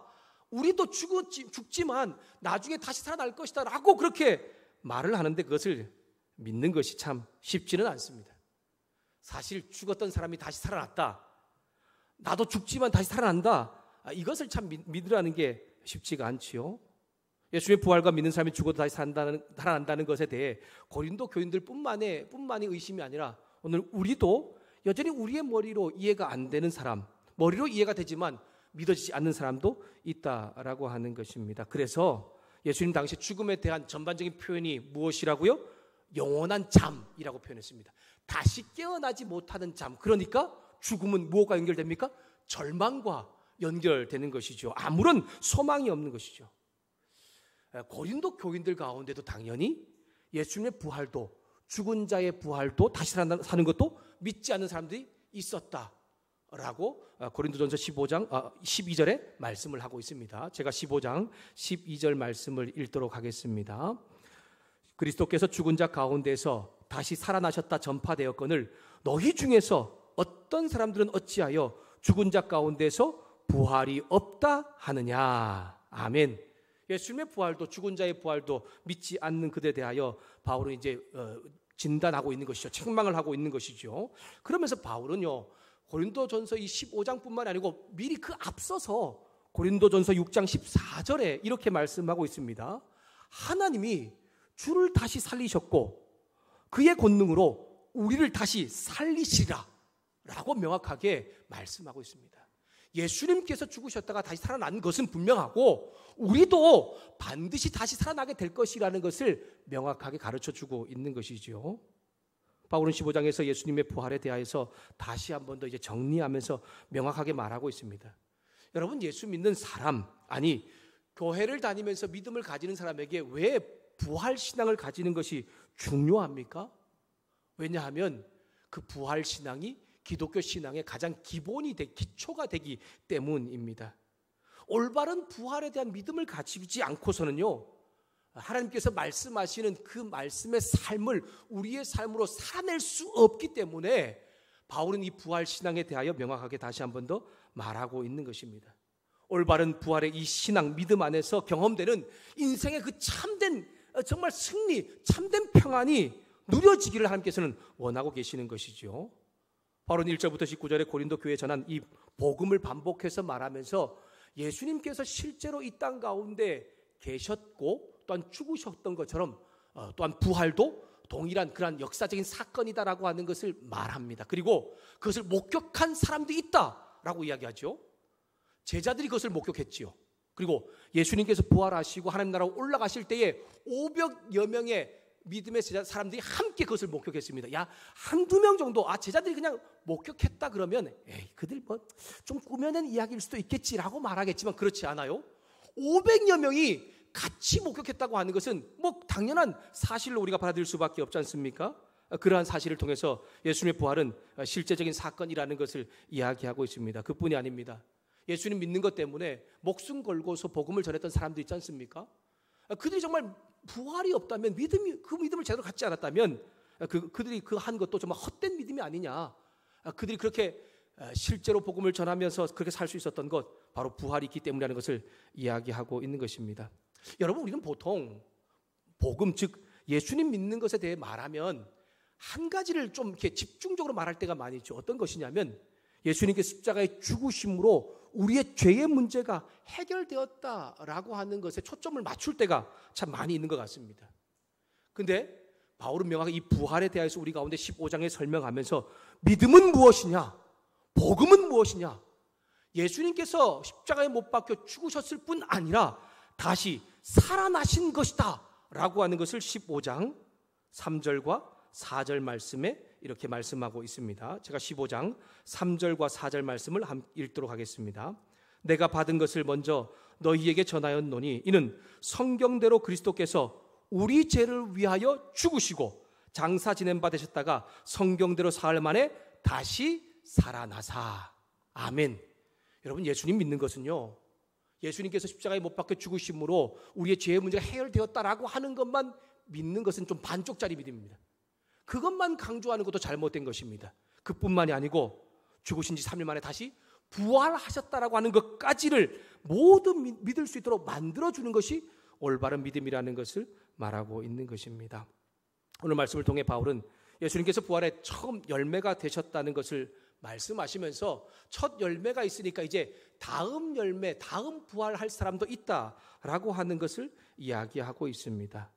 우리도 죽지만 나중에 다시 살아날 것이다 라고 그렇게 말을 하는데, 그것을 믿는 것이 참 쉽지는 않습니다. 사실 죽었던 사람이 다시 살아났다, 나도 죽지만 다시 살아난다, 이것을 참 믿으라는 게 쉽지가 않지요. 예수님의 부활과 믿는 사람이 죽어도 다시 살아난다는 것에 대해 고린도 교인들 뿐만이 의심이 아니라 오늘 우리도 여전히 우리의 머리로 이해가 안 되는 사람, 머리로 이해가 되지만 믿어지지 않는 사람도 있다라고 하는 것입니다. 그래서 예수님 당시 죽음에 대한 전반적인 표현이 무엇이라고요? 영원한 잠이라고 표현했습니다. 다시 깨어나지 못하는 잠. 그러니까 죽음은 무엇과 연결됩니까? 절망과 연결되는 것이죠. 아무런 소망이 없는 것이죠. 고린도 교인들 가운데도 당연히 예수님의 부활도, 죽은 자의 부활도, 다시 사는 것도 믿지 않는 사람들이 있었다라고 고린도전서 15장 12절에 말씀을 하고 있습니다. 제가 15장 12절 말씀을 읽도록 하겠습니다. 그리스도께서 죽은 자 가운데서 다시 살아나셨다 전파되었거늘 너희 중에서 어떤 사람들은 어찌하여 죽은 자 가운데서 부활이 없다 하느냐. 아멘. 예수님의 부활도, 죽은 자의 부활도 믿지 않는 그들에 대하여 바울은 이제 진단하고 있는 것이죠. 책망을 하고 있는 것이죠. 그러면서 바울은요, 고린도전서 이 15장뿐만 아니고 미리 그 앞서서 고린도전서 6장 14절에 이렇게 말씀하고 있습니다. 하나님이 주를 다시 살리셨고 그의 권능으로 우리를 다시 살리시리라 라고 명확하게 말씀하고 있습니다. 예수님께서 죽으셨다가 다시 살아난 것은 분명하고 우리도 반드시 다시 살아나게 될 것이라는 것을 명확하게 가르쳐주고 있는 것이죠. 바울은 15장에서 예수님의 부활에 대하여서 다시 한 번 더 이제 정리하면서 명확하게 말하고 있습니다. 여러분, 예수 믿는 사람, 아니 교회를 다니면서 믿음을 가지는 사람에게 왜 부활 신앙을 가지는 것이 중요합니까? 왜냐하면 그 부활 신앙이 기독교 신앙의 가장 기초가 되기 때문입니다. 올바른 부활에 대한 믿음을 가지지 않고서는요, 하나님께서 말씀하시는 그 말씀의 삶을 우리의 삶으로 살아낼 수 없기 때문에 바울은 이 부활 신앙에 대하여 명확하게 다시 한 번 더 말하고 있는 것입니다. 올바른 부활의 이 신앙, 믿음 안에서 경험되는 인생의 그 참된 정말 승리, 참된 평안이 누려지기를 하나님께서는 원하고 계시는 것이죠. 바울은 1절부터 19절에 고린도 교회에 전한 이 복음을 반복해서 말하면서 예수님께서 실제로 이 땅 가운데 계셨고 또한 죽으셨던 것처럼 또한 부활도 동일한 그런 역사적인 사건이다라고 하는 것을 말합니다. 그리고 그것을 목격한 사람도 있다라고 이야기하죠. 제자들이 그것을 목격했지요. 그리고 예수님께서 부활하시고 하나님 나라로 올라가실 때에 500여 명의 믿음의 사람들이 함께 그것을 목격했습니다. 야, 한두 명 정도 제자들이 그냥 목격했다 그러면 그들 뭐 좀 꾸며낸 이야기일 수도 있겠지라고 말하겠지만 그렇지 않아요. 500여 명이 같이 목격했다고 하는 것은 뭐 당연한 사실로 우리가 받아들일 수밖에 없지 않습니까? 그러한 사실을 통해서 예수님의 부활은 실제적인 사건이라는 것을 이야기하고 있습니다. 그뿐이 아닙니다. 예수님 믿는 것 때문에 목숨 걸고서 복음을 전했던 사람도 있지 않습니까? 그들이 정말 부활이 없다면 그 믿음을 제대로 갖지 않았다면 그들이 그 한 것도 정말 헛된 믿음이 아니냐. 그들이 그렇게 실제로 복음을 전하면서 그렇게 살 수 있었던 것 바로 부활이 있기 때문이라는 것을 이야기하고 있는 것입니다. 여러분, 우리는 보통 복음 즉 예수님 믿는 것에 대해 말하면 한 가지를 좀 이렇게 집중적으로 말할 때가 많이 있죠. 어떤 것이냐면 예수님께서 십자가의 죽으심으로 우리의 죄의 문제가 해결되었다라고 하는 것에 초점을 맞출 때가 참 많이 있는 것 같습니다. 근데 바울은 명확히 이 부활에 대해서 우리 가운데 15장에 설명하면서 믿음은 무엇이냐, 복음은 무엇이냐, 예수님께서 십자가에 못 박혀 죽으셨을 뿐 아니라 다시 살아나신 것이다 라고 하는 것을 15장 3절과 4절 말씀에 이렇게 말씀하고 있습니다. 제가 15장 3절과 4절 말씀을 읽도록 하겠습니다. 내가 받은 것을 먼저 너희에게 전하였노니 이는 성경대로 그리스도께서 우리 죄를 위하여 죽으시고 장사 지낸 바 되셨다가 성경대로 사흘 만에 다시 살아나사. 아멘. 여러분, 예수님 믿는 것은요, 예수님께서 십자가에 못 박혀 죽으심으로 우리의 죄의 문제가 해결되었다라고 하는 것만 믿는 것은 좀 반쪽짜리 믿음입니다. 그것만 강조하는 것도 잘못된 것입니다. 그뿐만이 아니고 죽으신 지 3일 만에 다시 부활하셨다라고 하는 것까지를 모두 믿을 수 있도록 만들어주는 것이 올바른 믿음이라는 것을 말하고 있는 것입니다. 오늘 말씀을 통해 바울은 예수님께서 부활의 처음 열매가 되셨다는 것을 말씀하시면서 첫 열매가 있으니까 이제 다음 열매, 다음 부활할 사람도 있다라고 하는 것을 이야기하고 있습니다.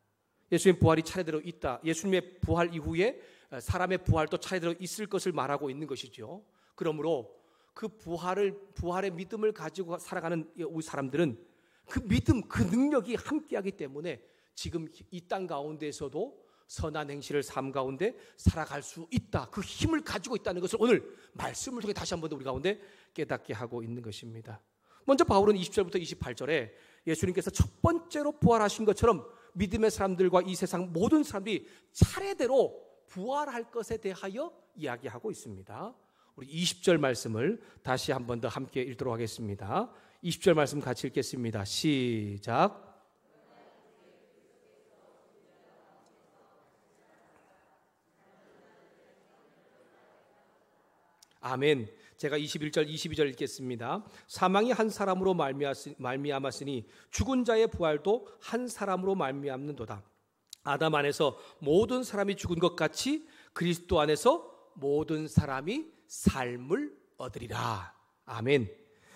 예수님의 부활이 차례대로 있다. 예수님의 부활 이후에 사람의 부활도 차례대로 있을 것을 말하고 있는 것이죠. 그러므로 그 부활의 믿음을 가지고 살아가는 우리 사람들은 그 믿음, 그 능력이 함께하기 때문에 지금 이 땅 가운데에서도 선한 행실을 삶 가운데 살아갈 수 있다. 그 힘을 가지고 있다는 것을 오늘 말씀을 통해 다시 한번 우리 가운데 깨닫게 하고 있는 것입니다. 먼저 바울은 20절부터 28절에 예수님께서 첫 번째로 부활하신 것처럼 믿음의 사람들과 이 세상 모든 사람들이 차례대로 부활할 것에 대하여 이야기하고 있습니다. 우리 20절 말씀을 다시 한 번 더 함께 읽도록 하겠습니다. 20절 말씀 같이 읽겠습니다. 시작. 아멘. 제가 21절, 22절 읽겠습니다. 사망이 한 사람으로 말미암았으니 죽은 자의 부활도 한 사람으로 말미암는도다. 아담 안에서 모든 사람이 죽은 것 같이 그리스도 안에서 모든 사람이 삶을 얻으리라. 아멘.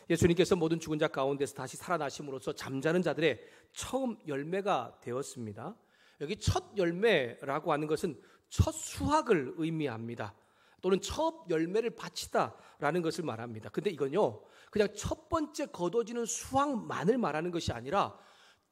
예수님께서 모든 죽은 자 가운데서 다시 살아나심으로써 잠자는 자들의 처음 열매가 되었습니다. 여기 첫 열매라고 하는 것은 첫 수확을 의미합니다. 또는 첫 열매를 바치다라는 것을 말합니다. 근데 이건요, 그냥 첫 번째 거둬지는 수확만을 말하는 것이 아니라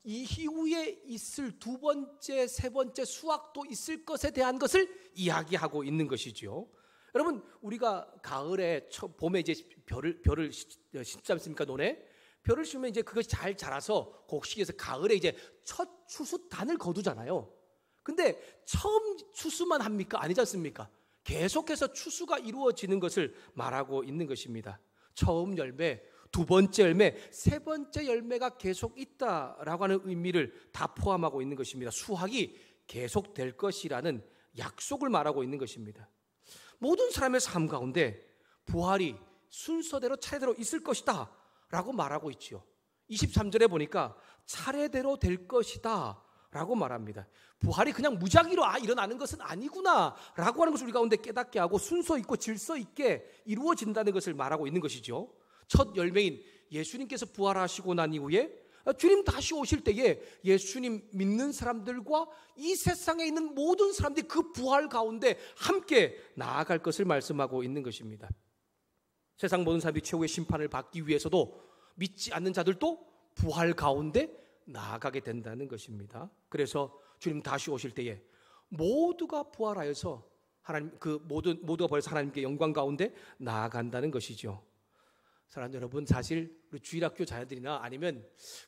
이후에 있을 두 번째, 세 번째 수확도 있을 것에 대한 것을 이야기하고 있는 것이지요. 여러분, 우리가 가을에 봄에 이제 벼를 심지 않습니까? 논에 벼를 심으면 이제 그것이 잘 자라서 곡식에서 가을에 이제 첫 추수단을 거두잖아요. 근데 처음 추수만 합니까? 아니지 않습니까? 계속해서 추수가 이루어지는 것을 말하고 있는 것입니다. 처음 열매, 두 번째 열매, 세 번째 열매가 계속 있다라고 하는 의미를 다 포함하고 있는 것입니다. 수확이 계속될 것이라는 약속을 말하고 있는 것입니다. 모든 사람의 삶 가운데 부활이 순서대로 차례대로 있을 것이다 라고 말하고 있지요. 23절에 보니까 차례대로 될 것이다 라고 말합니다. 부활이 그냥 무작위로 일어나는 것은 아니구나 라고 하는 것을 우리 가운데 깨닫게 하고 순서 있고 질서 있게 이루어진다는 것을 말하고 있는 것이죠. 첫 열매인 예수님께서 부활하시고 난 이후에 주님 다시 오실 때에 예수님 믿는 사람들과 이 세상에 있는 모든 사람들이 그 부활 가운데 함께 나아갈 것을 말씀하고 있는 것입니다. 세상 모든 사람들이 최후의 심판을 받기 위해서도 믿지 않는 자들도 부활 가운데 나아가게 된다는 것입니다. 그래서 주님 다시 오실 때에 모두가 부활하여서 하나님 모두가 부활해서 하나님께 영광 가운데 나아간다는 것이죠. 사랑하는 여러분, 사실 우리 주일학교 자녀들이나 아니면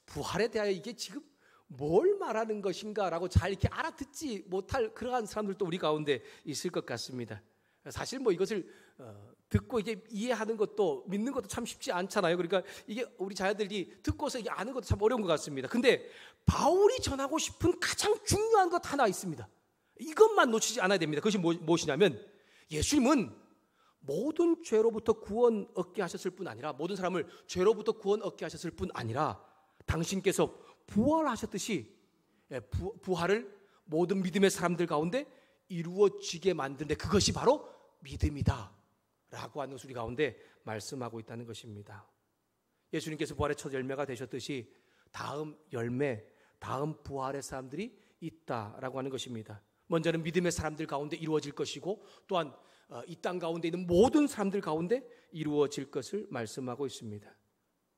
부활에 대하여 이게 지금 뭘 말하는 것인가라고 잘 이렇게 알아듣지 못할 그러한 사람들도 우리 가운데 있을 것 같습니다. 사실 뭐 이것을 듣고 이게 이해하는 것도 믿는 것도 참 쉽지 않잖아요. 그러니까 이게 우리 자녀들이 듣고서 이게 아는 것도 참 어려운 것 같습니다. 근데 바울이 전하고 싶은 가장 중요한 것 하나 있습니다. 이것만 놓치지 않아야 됩니다. 그것이 무엇이냐면 예수님은 모든 죄로부터 구원 얻게 하셨을 뿐 아니라, 모든 사람을 죄로부터 구원 얻게 하셨을 뿐 아니라 당신께서 부활하셨듯이 부활을 모든 믿음의 사람들 가운데 이루어지게 만드는데 그것이 바로 믿음이다 라고 하는 것을 우리 가운데 말씀하고 있다는 것입니다. 예수님께서 부활의 첫 열매가 되셨듯이 다음 열매, 다음 부활의 사람들이 있다라고 하는 것입니다. 먼저는 믿음의 사람들 가운데 이루어질 것이고, 또한 이 땅 가운데 있는 모든 사람들 가운데 이루어질 것을 말씀하고 있습니다.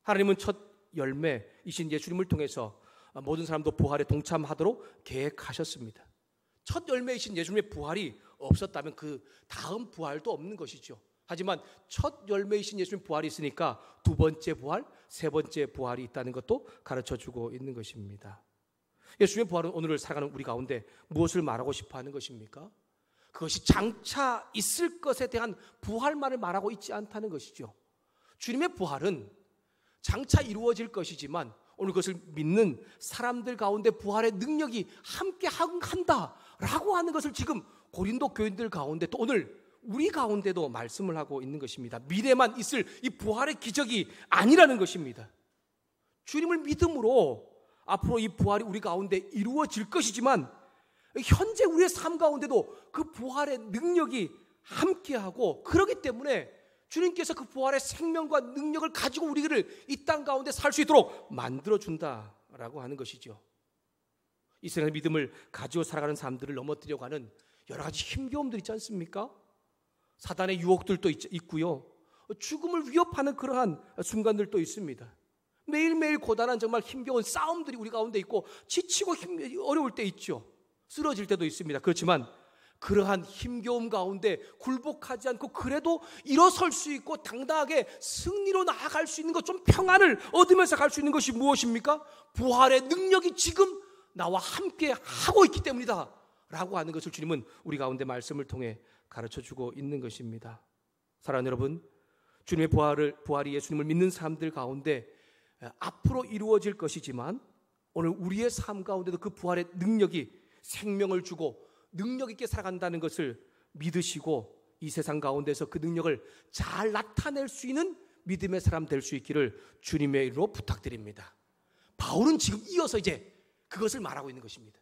하나님은 첫 열매이신 예수님을 통해서 모든 사람도 부활에 동참하도록 계획하셨습니다. 첫 열매이신 예수님의 부활이 없었다면 그 다음 부활도 없는 것이죠. 하지만 첫 열매이신 예수님의 부활이 있으니까 두 번째 부활, 세 번째 부활이 있다는 것도 가르쳐주고 있는 것입니다. 예수님의 부활은 오늘을 살아가는 우리 가운데 무엇을 말하고 싶어 하는 것입니까? 그것이 장차 있을 것에 대한 부활만을 말하고 있지 않다는 것이죠. 주님의 부활은 장차 이루어질 것이지만 오늘 그것을 믿는 사람들 가운데 부활의 능력이 함께 한다라고 하는 것을 지금 고린도 교인들 가운데 또 오늘 우리 가운데도 말씀을 하고 있는 것입니다. 미래만 있을 이 부활의 기적이 아니라는 것입니다. 주님을 믿음으로 앞으로 이 부활이 우리 가운데 이루어질 것이지만 현재 우리의 삶 가운데도 그 부활의 능력이 함께하고, 그렇기 때문에 주님께서 그 부활의 생명과 능력을 가지고 우리를 이 땅 가운데 살 수 있도록 만들어준다라고 하는 것이죠. 이 세상의 믿음을 가지고 살아가는 사람들을 넘어뜨려고 하는 여러 가지 힘겨움들 있지 않습니까? 사단의 유혹들도 있고요, 죽음을 위협하는 그러한 순간들도 있습니다. 매일매일 고단한 정말 힘겨운 싸움들이 우리 가운데 있고, 지치고 어려울 때 있죠. 쓰러질 때도 있습니다. 그렇지만 그러한 힘겨움 가운데 굴복하지 않고 그래도 일어설 수 있고 당당하게 승리로 나아갈 수 있는 것, 좀 평안을 얻으면서 갈 수 있는 것이 무엇입니까? 부활의 능력이 지금 나와 함께 하고 있기 때문이다 라고 하는 것을 주님은 우리 가운데 말씀을 통해 가르쳐주고 있는 것입니다. 사랑하는 여러분, 주님의 부활이 예수님을 믿는 사람들 가운데 앞으로 이루어질 것이지만 오늘 우리의 삶 가운데도 그 부활의 능력이 생명을 주고 능력 있게 살아간다는 것을 믿으시고 이 세상 가운데서 그 능력을 잘 나타낼 수 있는 믿음의 사람 될 수 있기를 주님의 이름으로 부탁드립니다. 바울은 지금 이어서 이제 그것을 말하고 있는 것입니다.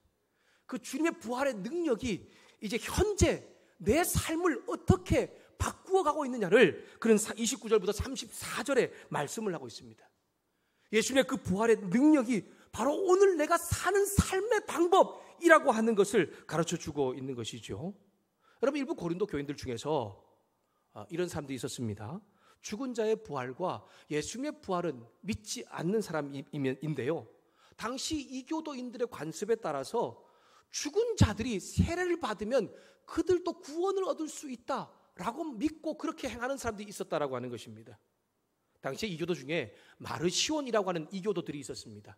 그 주님의 부활의 능력이 이제 현재 내 삶을 어떻게 바꾸어 가고 있느냐를 그런 29절부터 34절에 말씀을 하고 있습니다. 예수님의 그 부활의 능력이 바로 오늘 내가 사는 삶의 방법이라고 하는 것을 가르쳐주고 있는 것이죠. 여러분, 일부 고린도 교인들 중에서 이런 사람들이 있었습니다. 죽은 자의 부활과 예수님의 부활은 믿지 않는 사람인데요, 당시 이교도인들의 관습에 따라서 죽은 자들이 세례를 받으면 그들도 구원을 얻을 수 있다라고 믿고 그렇게 행하는 사람들이 있었다라고 하는 것입니다. 당시에 이교도 중에 마르시온이라고 하는 이교도들이 있었습니다.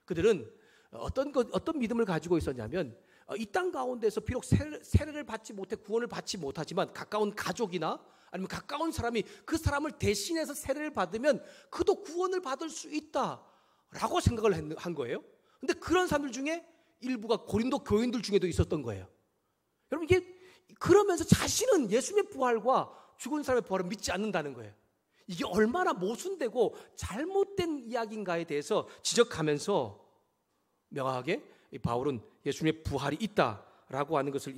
그들은 어떤 믿음을 가지고 있었냐면, 이 땅 가운데서 비록 세례를 받지 못해 구원을 받지 못하지만 가까운 가족이나 아니면 가까운 사람이 그 사람을 대신해서 세례를 받으면 그도 구원을 받을 수 있다라고 생각을 한 거예요. 그런데 그런 사람들 중에 일부가 고린도 교인들 중에도 있었던 거예요. 여러분, 이게 그러면서 자신은 예수님의 부활과 죽은 사람의 부활을 믿지 않는다는 거예요. 이게 얼마나 모순되고 잘못된 이야기인가에 대해서 지적하면서 명확하게 바울은 예수님의 부활이 있다라고 하는 것을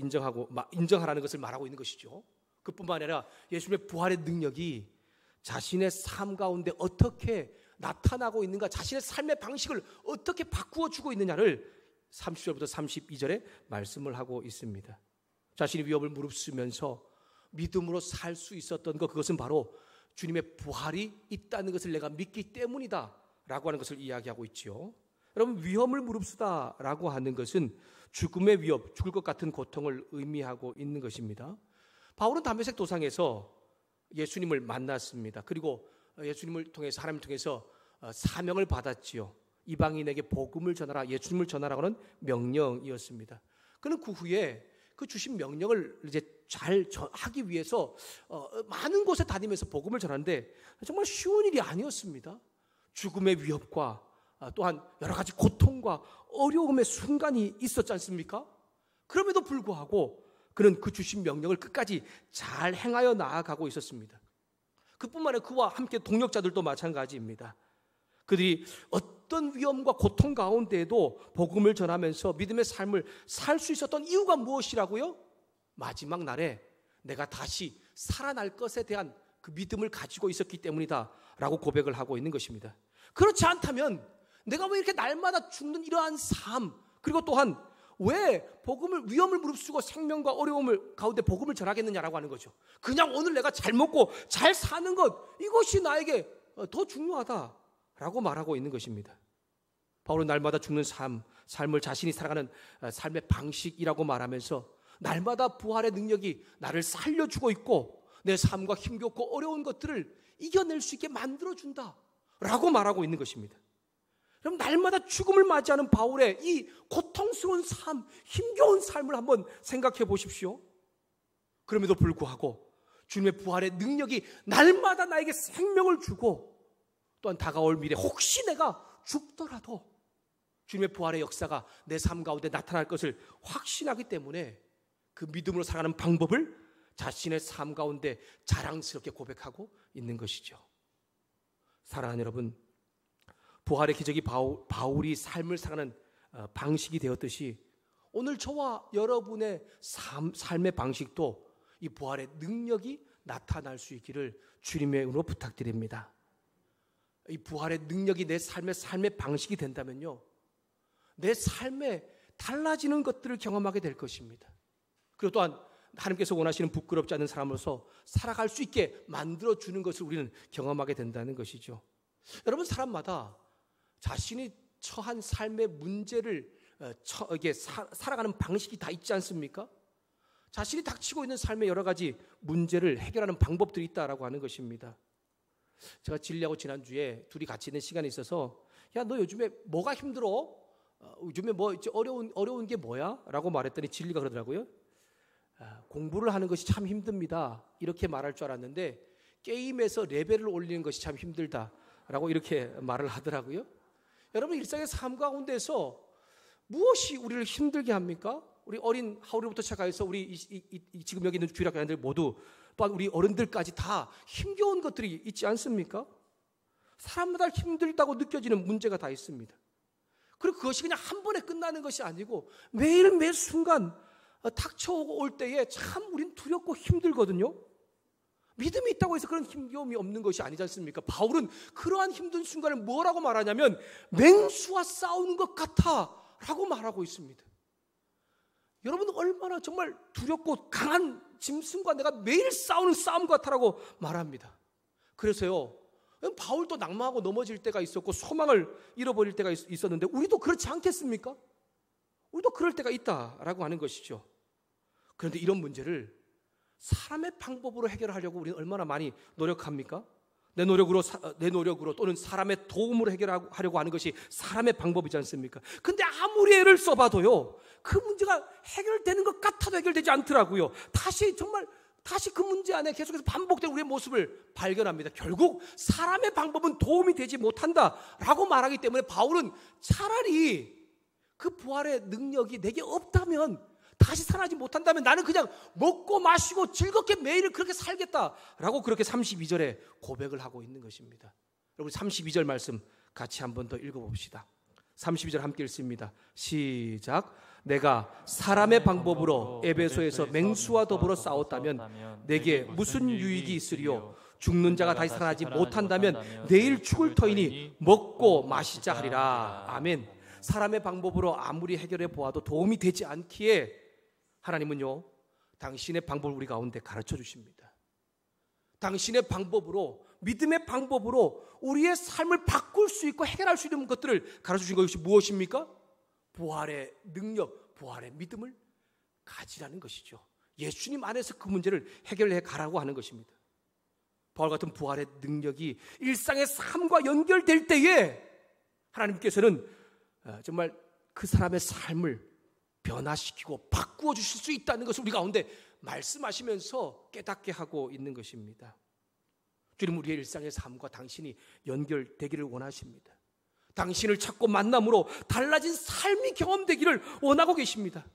인정하라는 것을 말하고 있는 것이죠. 그뿐만 아니라 예수님의 부활의 능력이 자신의 삶 가운데 어떻게 나타나고 있는가, 자신의 삶의 방식을 어떻게 바꾸어 주고 있느냐를 30절부터 32절에 말씀을 하고 있습니다. 자신의 위협을 무릅쓰면서 믿음으로 살 수 있었던 것, 그것은 바로 주님의 부활이 있다는 것을 내가 믿기 때문이다 라고 하는 것을 이야기하고 있지요. 여러분, 위험을 무릅쓰다라고 하는 것은 죽음의 위협, 죽을 것 같은 고통을 의미하고 있는 것입니다. 바울은 담메색 도상에서 예수님을 만났습니다. 그리고 예수님을 통해서, 하나님을 통해서 사명을 받았지요. 이방인에게 복음을 전하라, 예수님을 전하라고 하는 명령이었습니다. 그는 그 후에 그 주신 명령을 이제 잘 하기 위해서 많은 곳에 다니면서 복음을 전하는데 정말 쉬운 일이 아니었습니다. 죽음의 위협과 또한 여러 가지 고통과 어려움의 순간이 있었지 않습니까? 그럼에도 불구하고 그는 그 주신 명령을 끝까지 잘 행하여 나아가고 있었습니다. 그뿐만 아니라 그와 함께 동역자들도 마찬가지입니다. 그들이 어떤 위험과 고통 가운데에도 복음을 전하면서 믿음의 삶을 살 수 있었던 이유가 무엇이라고요? 마지막 날에 내가 다시 살아날 것에 대한 그 믿음을 가지고 있었기 때문이다 라고 고백을 하고 있는 것입니다. 그렇지 않다면 내가 왜 이렇게 날마다 죽는 이러한 삶, 그리고 또한 왜 복음을, 위험을 무릅쓰고 생명과 어려움을 가운데 복음을 전하겠느냐라고 하는 거죠. 그냥 오늘 내가 잘 먹고 잘 사는 것, 이것이 나에게 더 중요하다라고 말하고 있는 것입니다. 바울은 날마다 죽는 삶을 자신이 살아가는 삶의 방식이라고 말하면서 날마다 부활의 능력이 나를 살려주고 있고 내 삶과 힘겹고 어려운 것들을 이겨낼 수 있게 만들어준다 라고 말하고 있는 것입니다. 그럼 날마다 죽음을 맞이하는 바울의 이 고통스러운 삶, 힘겨운 삶을 한번 생각해 보십시오. 그럼에도 불구하고 주님의 부활의 능력이 날마다 나에게 생명을 주고 또한 다가올 미래 혹시 내가 죽더라도 주님의 부활의 역사가 내 삶 가운데 나타날 것을 확신하기 때문에 그 믿음으로 살아가는 방법을 자신의 삶 가운데 자랑스럽게 고백하고 있는 것이죠. 사랑하는 여러분, 부활의 기적이 바울이 삶을 살아가는 방식이 되었듯이 오늘 저와 여러분의 삶의 방식도 이 부활의 능력이 나타날 수 있기를 주님의 이름으로 부탁드립니다. 이 부활의 능력이 내 삶의 방식이 된다면요, 내 삶에 달라지는 것들을 경험하게 될 것입니다. 그리고 또한 하나님께서 원하시는 부끄럽지 않은 사람으로서 살아갈 수 있게 만들어주는 것을 우리는 경험하게 된다는 것이죠. 여러분, 사람마다 자신이 처한 삶의 문제를 살아가는 방식이 다 있지 않습니까? 자신이 닥치고 있는 삶의 여러 가지 문제를 해결하는 방법들이 있다라고 하는 것입니다. 제가 진리하고 지난주에 둘이 같이 있는 시간이 있어서 야, 너 요즘에 뭐가 힘들어? 요즘에 뭐 어려운 게 뭐야? 라고 말했더니 진리가 그러더라고요. 공부를 하는 것이 참 힘듭니다. 이렇게 말할 줄 알았는데 게임에서 레벨을 올리는 것이 참 힘들다라고 이렇게 말을 하더라고요. 여러분, 일상의 삶 가운데서 무엇이 우리를 힘들게 합니까? 우리 어린 하울이부터 시작해서 우리 지금 여기 있는 주일학교원들 모두 또한 우리 어른들까지 다 힘겨운 것들이 있지 않습니까? 사람마다 힘들다고 느껴지는 문제가 다 있습니다. 그리고 그것이 그냥 한 번에 끝나는 것이 아니고 매일 매 순간 닥쳐오고 올 때에 참 우린 두렵고 힘들거든요. 믿음이 있다고 해서 그런 힘겨움이 없는 것이 아니지 않습니까? 바울은 그러한 힘든 순간을 뭐라고 말하냐면 맹수와 싸우는 것 같아 라고 말하고 있습니다. 여러분, 얼마나 정말 두렵고 강한 짐승과 내가 매일 싸우는 싸움 같아라고 말합니다. 그래서요, 바울도 낙망하고 넘어질 때가 있었고 소망을 잃어버릴 때가 있었는데 우리도 그렇지 않겠습니까? 우리도 그럴 때가 있다라고 하는 것이죠. 그런데 이런 문제를 사람의 방법으로 해결하려고 우리는 얼마나 많이 노력합니까? 내 노력으로 또는 사람의 도움으로 해결하려고 하는 것이 사람의 방법이지 않습니까? 근데 아무리 애를 써봐도요, 그 문제가 해결되는 것 같아도 해결되지 않더라고요. 다시 그 문제 안에 계속해서 반복되는 우리의 모습을 발견합니다. 결국 사람의 방법은 도움이 되지 못한다라고 말하기 때문에 바울은 차라리 그 부활의 능력이 내게 없다면, 다시 살아나지 못한다면 나는 그냥 먹고 마시고 즐겁게 매일을 그렇게 살겠다라고 그렇게 32절에 고백을 하고 있는 것입니다. 여러분, 32절 말씀 같이 한 번 더 읽어봅시다. 32절 함께 읽습니다. 시작. 내가 사람의 방법으로 에베소에서 맹수와 더불어 싸웠다면 내게 무슨 유익이 있으리요? 죽는 자가 다시 살아나지 못한다면 내일 죽을 터이니 먹고 마시자 하리라. 아멘. 사람의 방법으로 아무리 해결해 보아도 도움이 되지 않기에 하나님은요, 당신의 방법을 우리 가운데 가르쳐 주십니다. 당신의 방법으로, 믿음의 방법으로 우리의 삶을 바꿀 수 있고 해결할 수 있는 것들을 가르쳐주신 것이 무엇입니까? 부활의 능력, 부활의 믿음을 가지라는 것이죠. 예수님 안에서 그 문제를 해결해 가라고 하는 것입니다. 바울 같은 부활의 능력이 일상의 삶과 연결될 때에 하나님께서는 정말 그 사람의 삶을 변화시키고 바꾸어 주실 수 있다는 것을 우리 가운데 말씀하시면서 깨닫게 하고 있는 것입니다. 주님, 우리의 일상의 삶과 당신이 연결되기를 원하십니다. 당신을 찾고 만남으로 달라진 삶이 경험되기를 원하고 계십니다.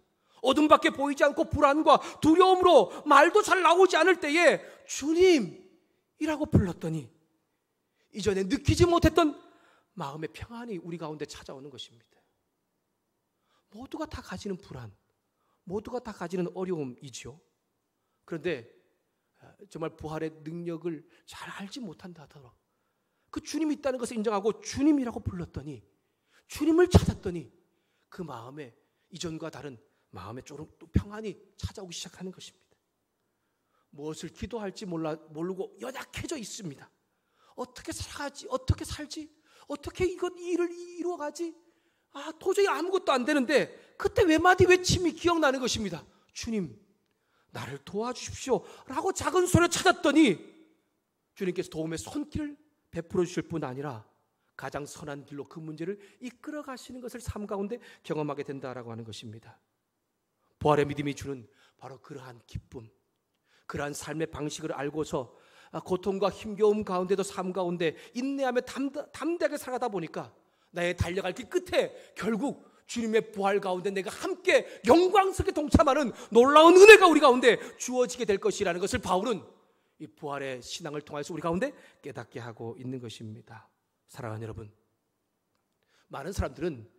어둠밖에 보이지 않고 불안과 두려움으로 말도 잘 나오지 않을 때에 주님이라고 불렀더니 이전에 느끼지 못했던 마음의 평안이 우리 가운데 찾아오는 것입니다. 모두가 다 가지는 불안, 모두가 다 가지는 어려움이지요. 그런데 정말 부활의 능력을 잘 알지 못한다 하더라도 그 주님이 있다는 것을 인정하고 주님이라고 불렀더니, 주님을 찾았더니 그 마음에 이전과 다른 마음에 조금 또 평안이 찾아오기 시작하는 것입니다. 무엇을 기도할지 모르고 연약해져 있습니다. 어떻게 살아가지? 어떻게 살지? 어떻게 이 일을 이루어가지? 도저히 아무것도 안 되는데 그때 외마디 외침이 기억나는 것입니다. 주님, 나를 도와주십시오 라고 작은 소리로 찾았더니 주님께서 도움의 손길을 베풀어 주실 뿐 아니라 가장 선한 길로 그 문제를 이끌어 가시는 것을 삶 가운데 경험하게 된다라고 하는 것입니다. 부활의 믿음이 주는 바로 그러한 기쁨, 그러한 삶의 방식을 알고서 고통과 힘겨움 가운데도 삶 가운데 인내하며 담대하게 살아가다 보니까 나의 달려갈 길 끝에 결국 주님의 부활 가운데 내가 함께 영광스럽게 동참하는 놀라운 은혜가 우리 가운데 주어지게 될 것이라는 것을 바울은 이 부활의 신앙을 통해서 우리 가운데 깨닫게 하고 있는 것입니다. 사랑하는 여러분, 많은 사람들은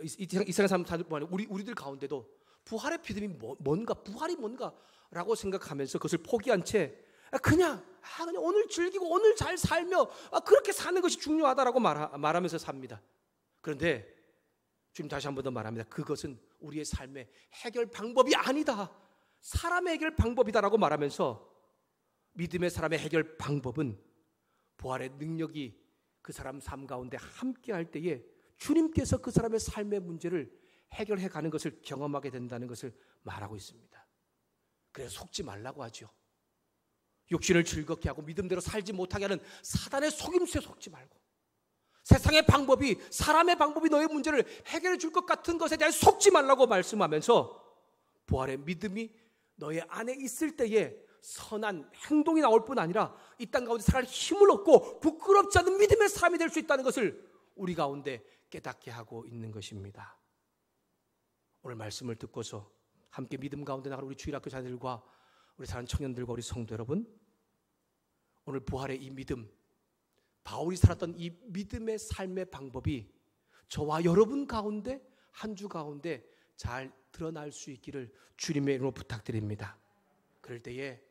이 세상 사람들, 우리들 가운데도 부활의 믿음이 뭔가, 부활이 뭔가라고 생각하면서 그것을 포기한 채 그냥 오늘 즐기고 오늘 잘 살며 그렇게 사는 것이 중요하다라고 말하면서 삽니다. 그런데 주님 다시 한 번 더 말합니다. 그것은 우리의 삶의 해결 방법이 아니다. 사람의 해결 방법이다라고 말하면서 믿음의 사람의 해결 방법은 부활의 능력이 그 사람 삶 가운데 함께 할 때에 주님께서 그 사람의 삶의 문제를 해결해 가는 것을 경험하게 된다는 것을 말하고 있습니다. 그래서 속지 말라고 하죠. 육신을 즐겁게 하고 믿음대로 살지 못하게 하는 사단의 속임수에 속지 말고, 세상의 방법이, 사람의 방법이 너의 문제를 해결해 줄 것 같은 것에 대해 속지 말라고 말씀하면서 부활의 믿음이 너의 안에 있을 때에 선한 행동이 나올 뿐 아니라 이 땅 가운데 살아갈 힘을 얻고 부끄럽지 않은 믿음의 삶이 될 수 있다는 것을 우리 가운데 깨닫게 하고 있는 것입니다. 오늘 말씀을 듣고서 함께 믿음 가운데 나가는 우리 주일학교 자녀들과 우리 사랑하는 청년들과 우리 성도 여러분, 오늘 부활의 이 믿음, 바울이 살았던 이 믿음의 삶의 방법이 저와 여러분 가운데 한 주 가운데 잘 드러날 수 있기를 주님의 이름으로 부탁드립니다. 그럴 때에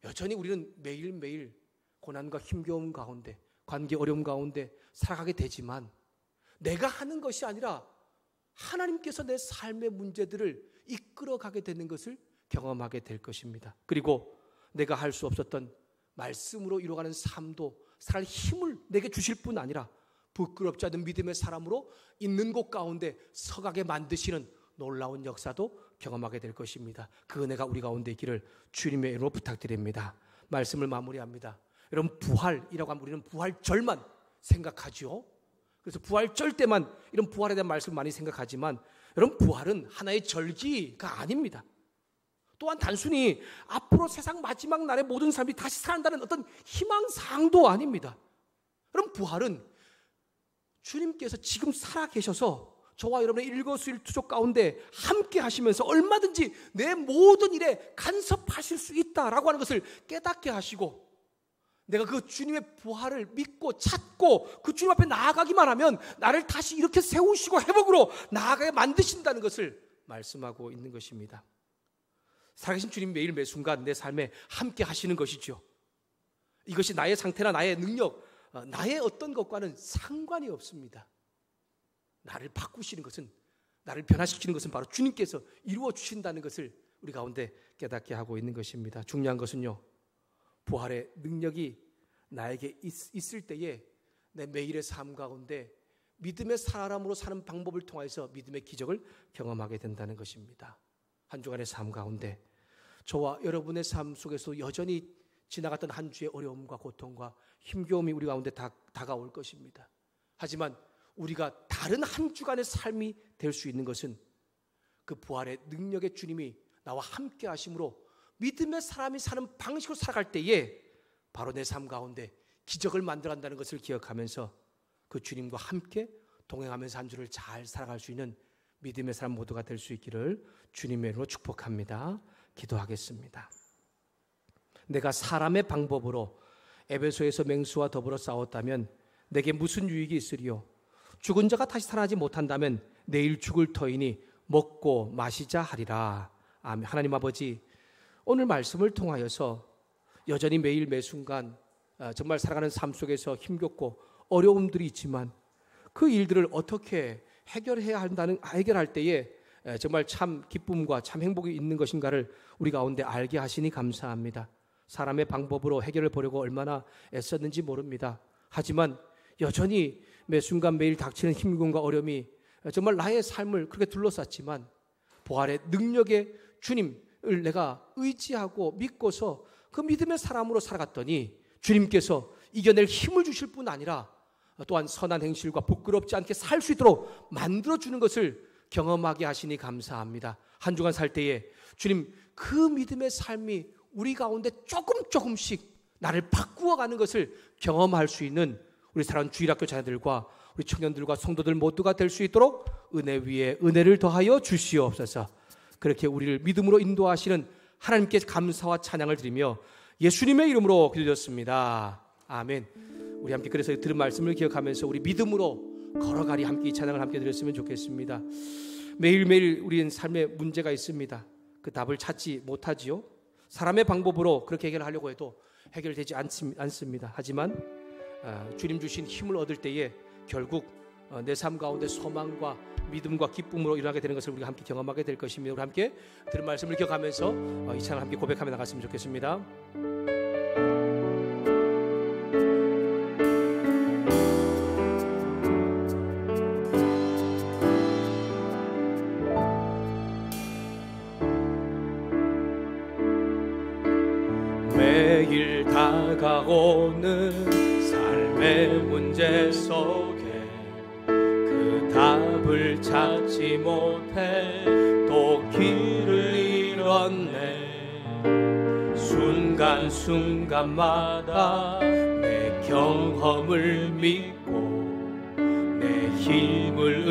여전히 우리는 매일매일 고난과 힘겨움 가운데, 관계 어려움 가운데 살아가게 되지만 내가 하는 것이 아니라 하나님께서 내 삶의 문제들을 이끌어가게 되는 것을 경험하게 될 것입니다. 그리고 내가 할 수 없었던 말씀으로 이루어가는 삶도 살 힘을 내게 주실 뿐 아니라 부끄럽지 않은 믿음의 사람으로 있는 곳 가운데 서가게 만드시는 놀라운 역사도 경험하게 될 것입니다. 그 은혜가 우리 가운데 있기를 주님의 이름으로 부탁드립니다. 말씀을 마무리합니다. 여러분, 부활이라고 하면 우리는 부활절만 생각하죠. 그래서 부활절 때만 이런 부활에 대한 말씀을 많이 생각하지만 여러분, 부활은 하나의 절기가 아닙니다. 또한 단순히 앞으로 세상 마지막 날에 모든 사람이 다시 산다는 어떤 희망사항도 아닙니다. 여러분, 부활은 주님께서 지금 살아계셔서 저와 여러분의 일거수일투족 가운데 함께 하시면서 얼마든지 내 모든 일에 간섭하실 수 있다라고 하는 것을 깨닫게 하시고, 내가 그 주님의 부활을 믿고 찾고 그 주님 앞에 나아가기만 하면 나를 다시 이렇게 세우시고 회복으로 나아가게 만드신다는 것을 말씀하고 있는 것입니다. 살아계신 주님 매일 매 순간 내 삶에 함께 하시는 것이죠. 이것이 나의 상태나 나의 능력, 나의 어떤 것과는 상관이 없습니다. 나를 바꾸시는 것은, 나를 변화시키는 것은 바로 주님께서 이루어 주신다는 것을 우리 가운데 깨닫게 하고 있는 것입니다. 중요한 것은요, 부활의 능력이 나에게 있을 때에 내 매일의 삶 가운데 믿음의 사람으로 사는 방법을 통해서 믿음의 기적을 경험하게 된다는 것입니다. 한 주간의 삶 가운데 저와 여러분의 삶 속에서 여전히 지나갔던 한 주의 어려움과 고통과 힘겨움이 우리 가운데 다가올 것입니다. 하지만 우리가 다른 한 주간의 삶이 될 수 있는 것은 그 부활의 능력의 주님이 나와 함께 하심으로 믿음의 사람이 사는 방식으로 살아갈 때에 바로 내 삶 가운데 기적을 만들어간다는 것을 기억하면서 그 주님과 함께 동행하면서 한 주를 잘 살아갈 수 있는 믿음의 사람 모두가 될 수 있기를 주님의 이름으로 축복합니다. 기도하겠습니다. 내가 사람의 방법으로 에베소에서 맹수와 더불어 싸웠다면 내게 무슨 유익이 있으리요? 죽은 자가 다시 살아나지 못한다면 내일 죽을 터이니 먹고 마시자 하리라. 아멘. 하나님 아버지, 오늘 말씀을 통하여서 여전히 매일 매순간 정말 살아가는 삶 속에서 힘겹고 어려움들이 있지만 그 일들을 어떻게 해결할 때에 정말 참 기쁨과 참 행복이 있는 것인가를 우리 가운데 알게 하시니 감사합니다. 사람의 방법으로 해결을 보려고 얼마나 애썼는지 모릅니다. 하지만 여전히 매 순간 매일 닥치는 힘듦과 어려움이 정말 나의 삶을 그렇게 둘러쌌지만 부활의 능력의 주님을 내가 의지하고 믿고서 그 믿음의 사람으로 살아갔더니 주님께서 이겨낼 힘을 주실 뿐 아니라 또한 선한 행실과 부끄럽지 않게 살 수 있도록 만들어주는 것을 경험하게 하시니 감사합니다. 한 주간 살 때에 주님 그 믿음의 삶이 우리 가운데 조금씩 나를 바꾸어가는 것을 경험할 수 있는 우리 사랑하는 주일학교 자녀들과 우리 청년들과 성도들 모두가 될 수 있도록 은혜 위에 은혜를 더하여 주시옵소서. 그렇게 우리를 믿음으로 인도하시는 하나님께 감사와 찬양을 드리며 예수님의 이름으로 기도드렸습니다. 아멘. 우리 함께 그래서 들은 말씀을 기억하면서 우리 믿음으로 걸어가리 함께 이 찬양을 함께 드렸으면 좋겠습니다. 매일매일 우리는 삶에 문제가 있습니다. 그 답을 찾지 못하지요. 사람의 방법으로 그렇게 해결하려고 해도 해결되지 않습니다. 하지만 주님 주신 힘을 얻을 때에 결국 내 삶 가운데 소망과 믿음과 기쁨으로 일어나게 되는 것을 우리가 함께 경험하게 될 것입니다. 우리 함께 들은 말씀을 기억하면서 이 찬양을 함께 고백하며 나갔으면 좋겠습니다. 매일 다가오는 삶의 문제 속에 그 답을 찾지 못해 또 길을 잃었네. 순간순간마다 내 경험을 믿고 내 힘을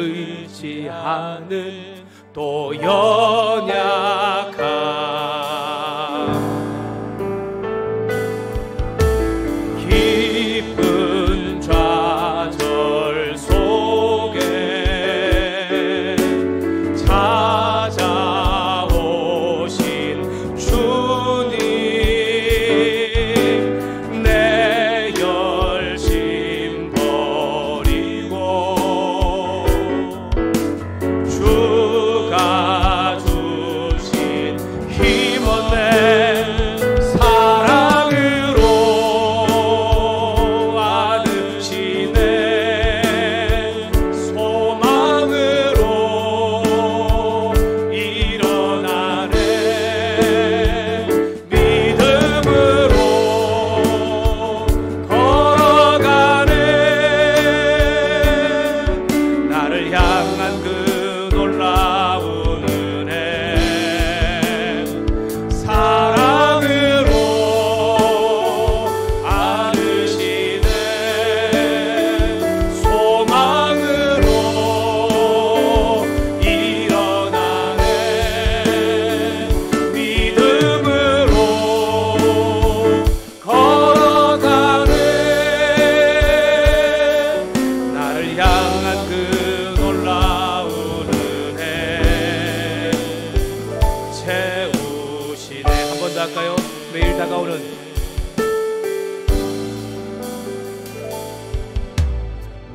의지하는 또 연약한 깊은 좌절 속에 찾아오신 주님, 내 열심 버리고 주가 주신 힘없는 사랑으로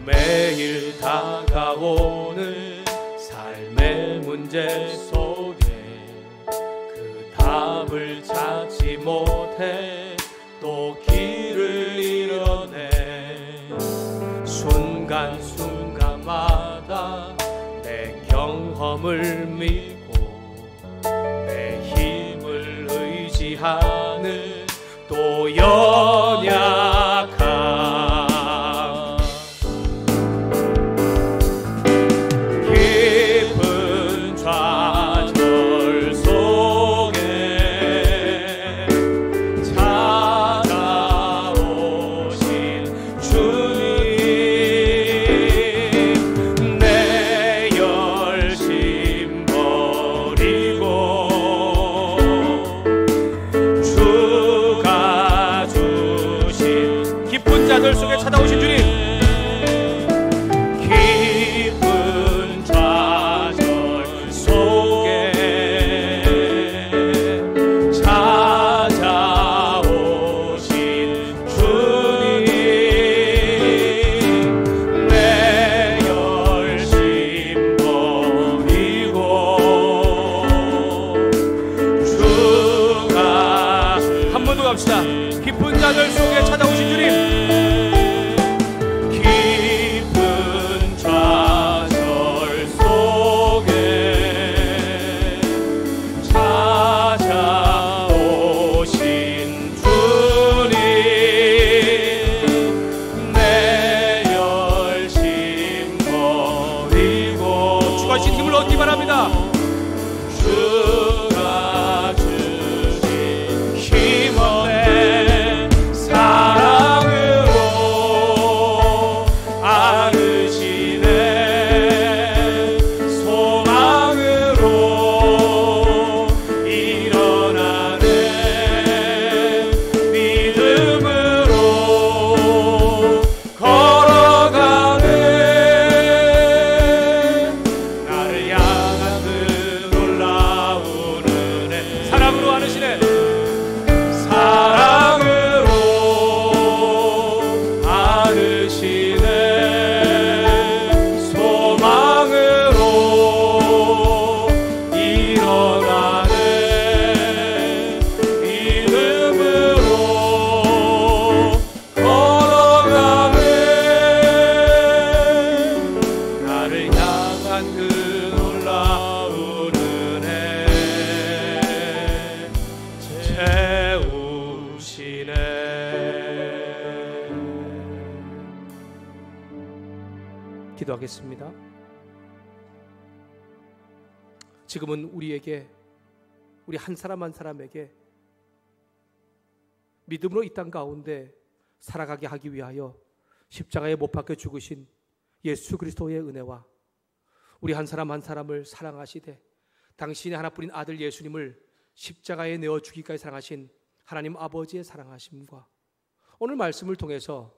매일 다가오는 삶의 문제 속에 그 답을 찾지 못해 또 길을 잃어내 순간순간마다 내 경험을 믿고 내 힘을 의지하는 또 연약한 깊은 좌절 속에 찾아오신 주님, 내 열심 버리고 주가 주신 깊은 좌절 속에 찾아오신 주님, 깊은 좌절 속에 찾아오신 주님, 내 열심 버리고 주가 한 번 더 갑시다. 깊은 좌절 속에 찾아오신 주님, 깊은 좌절 속에 찾아오신 주님, 내 열심 버리고 주가 주신 힘을 얻기 바랍니다. 주가 주신 힘없네 사랑으로 안으시네 소망으로 일어나네 믿음으로 걸어가네 나를 향한 그 놀라운 은혜 사랑으로 안으시네 사랑으로 안으시네 소망으로 일어나네 믿음으로 걸어가네 나를 향한 그 놀라운 은혜 채우시네. 기도하겠습니다. 지금은 우리에게 우리 한 사람 한 사람에게 믿음으로 이 땅 가운데 살아가게 하기 위하여 십자가에 못 박혀 죽으신 예수 그리스도의 은혜와 우리 한 사람 한 사람을 사랑하시되 당신의 하나뿐인 아들 예수님을 십자가에 내어 주기까지 사랑하신 하나님 아버지의 사랑하심과 오늘 말씀을 통해서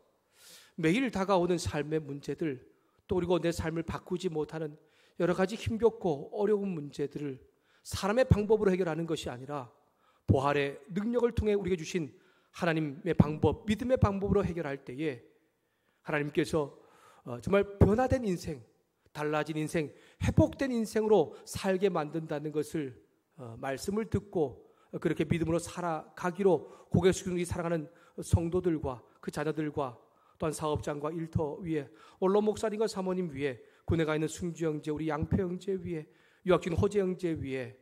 매일 다가오는 삶의 문제들 또 그리고 내 삶을 바꾸지 못하는 여러 가지 힘겹고 어려운 문제들을 사람의 방법으로 해결하는 것이 아니라 부활의 능력을 통해 우리에게 주신 하나님의 방법, 믿음의 방법으로 해결할 때에 하나님께서 정말 변화된 인생, 달라진 인생, 회복된 인생으로 살게 만든다는 것을 말씀을 듣고 그렇게 믿음으로 살아가기로 고개 숙이는 이 사랑하는 성도들과 그 자녀들과 또한 사업장과 일터 위에 원로 목사님과 사모님 위에 군에 가 있는 승주 형제, 우리 양표 형제 위에 유학 중 호재 형제 위에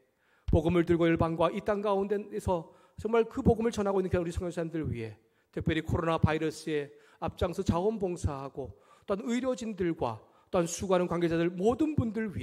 복음을 들고 열방과 이 땅 가운데에서 정말 그 복음을 전하고 있는 우리 선교사님들 위에 특별히 코로나 바이러스에 앞장서 자원봉사하고 또한 의료진들과 또한 수고하는 관계자들 모든 분들 위해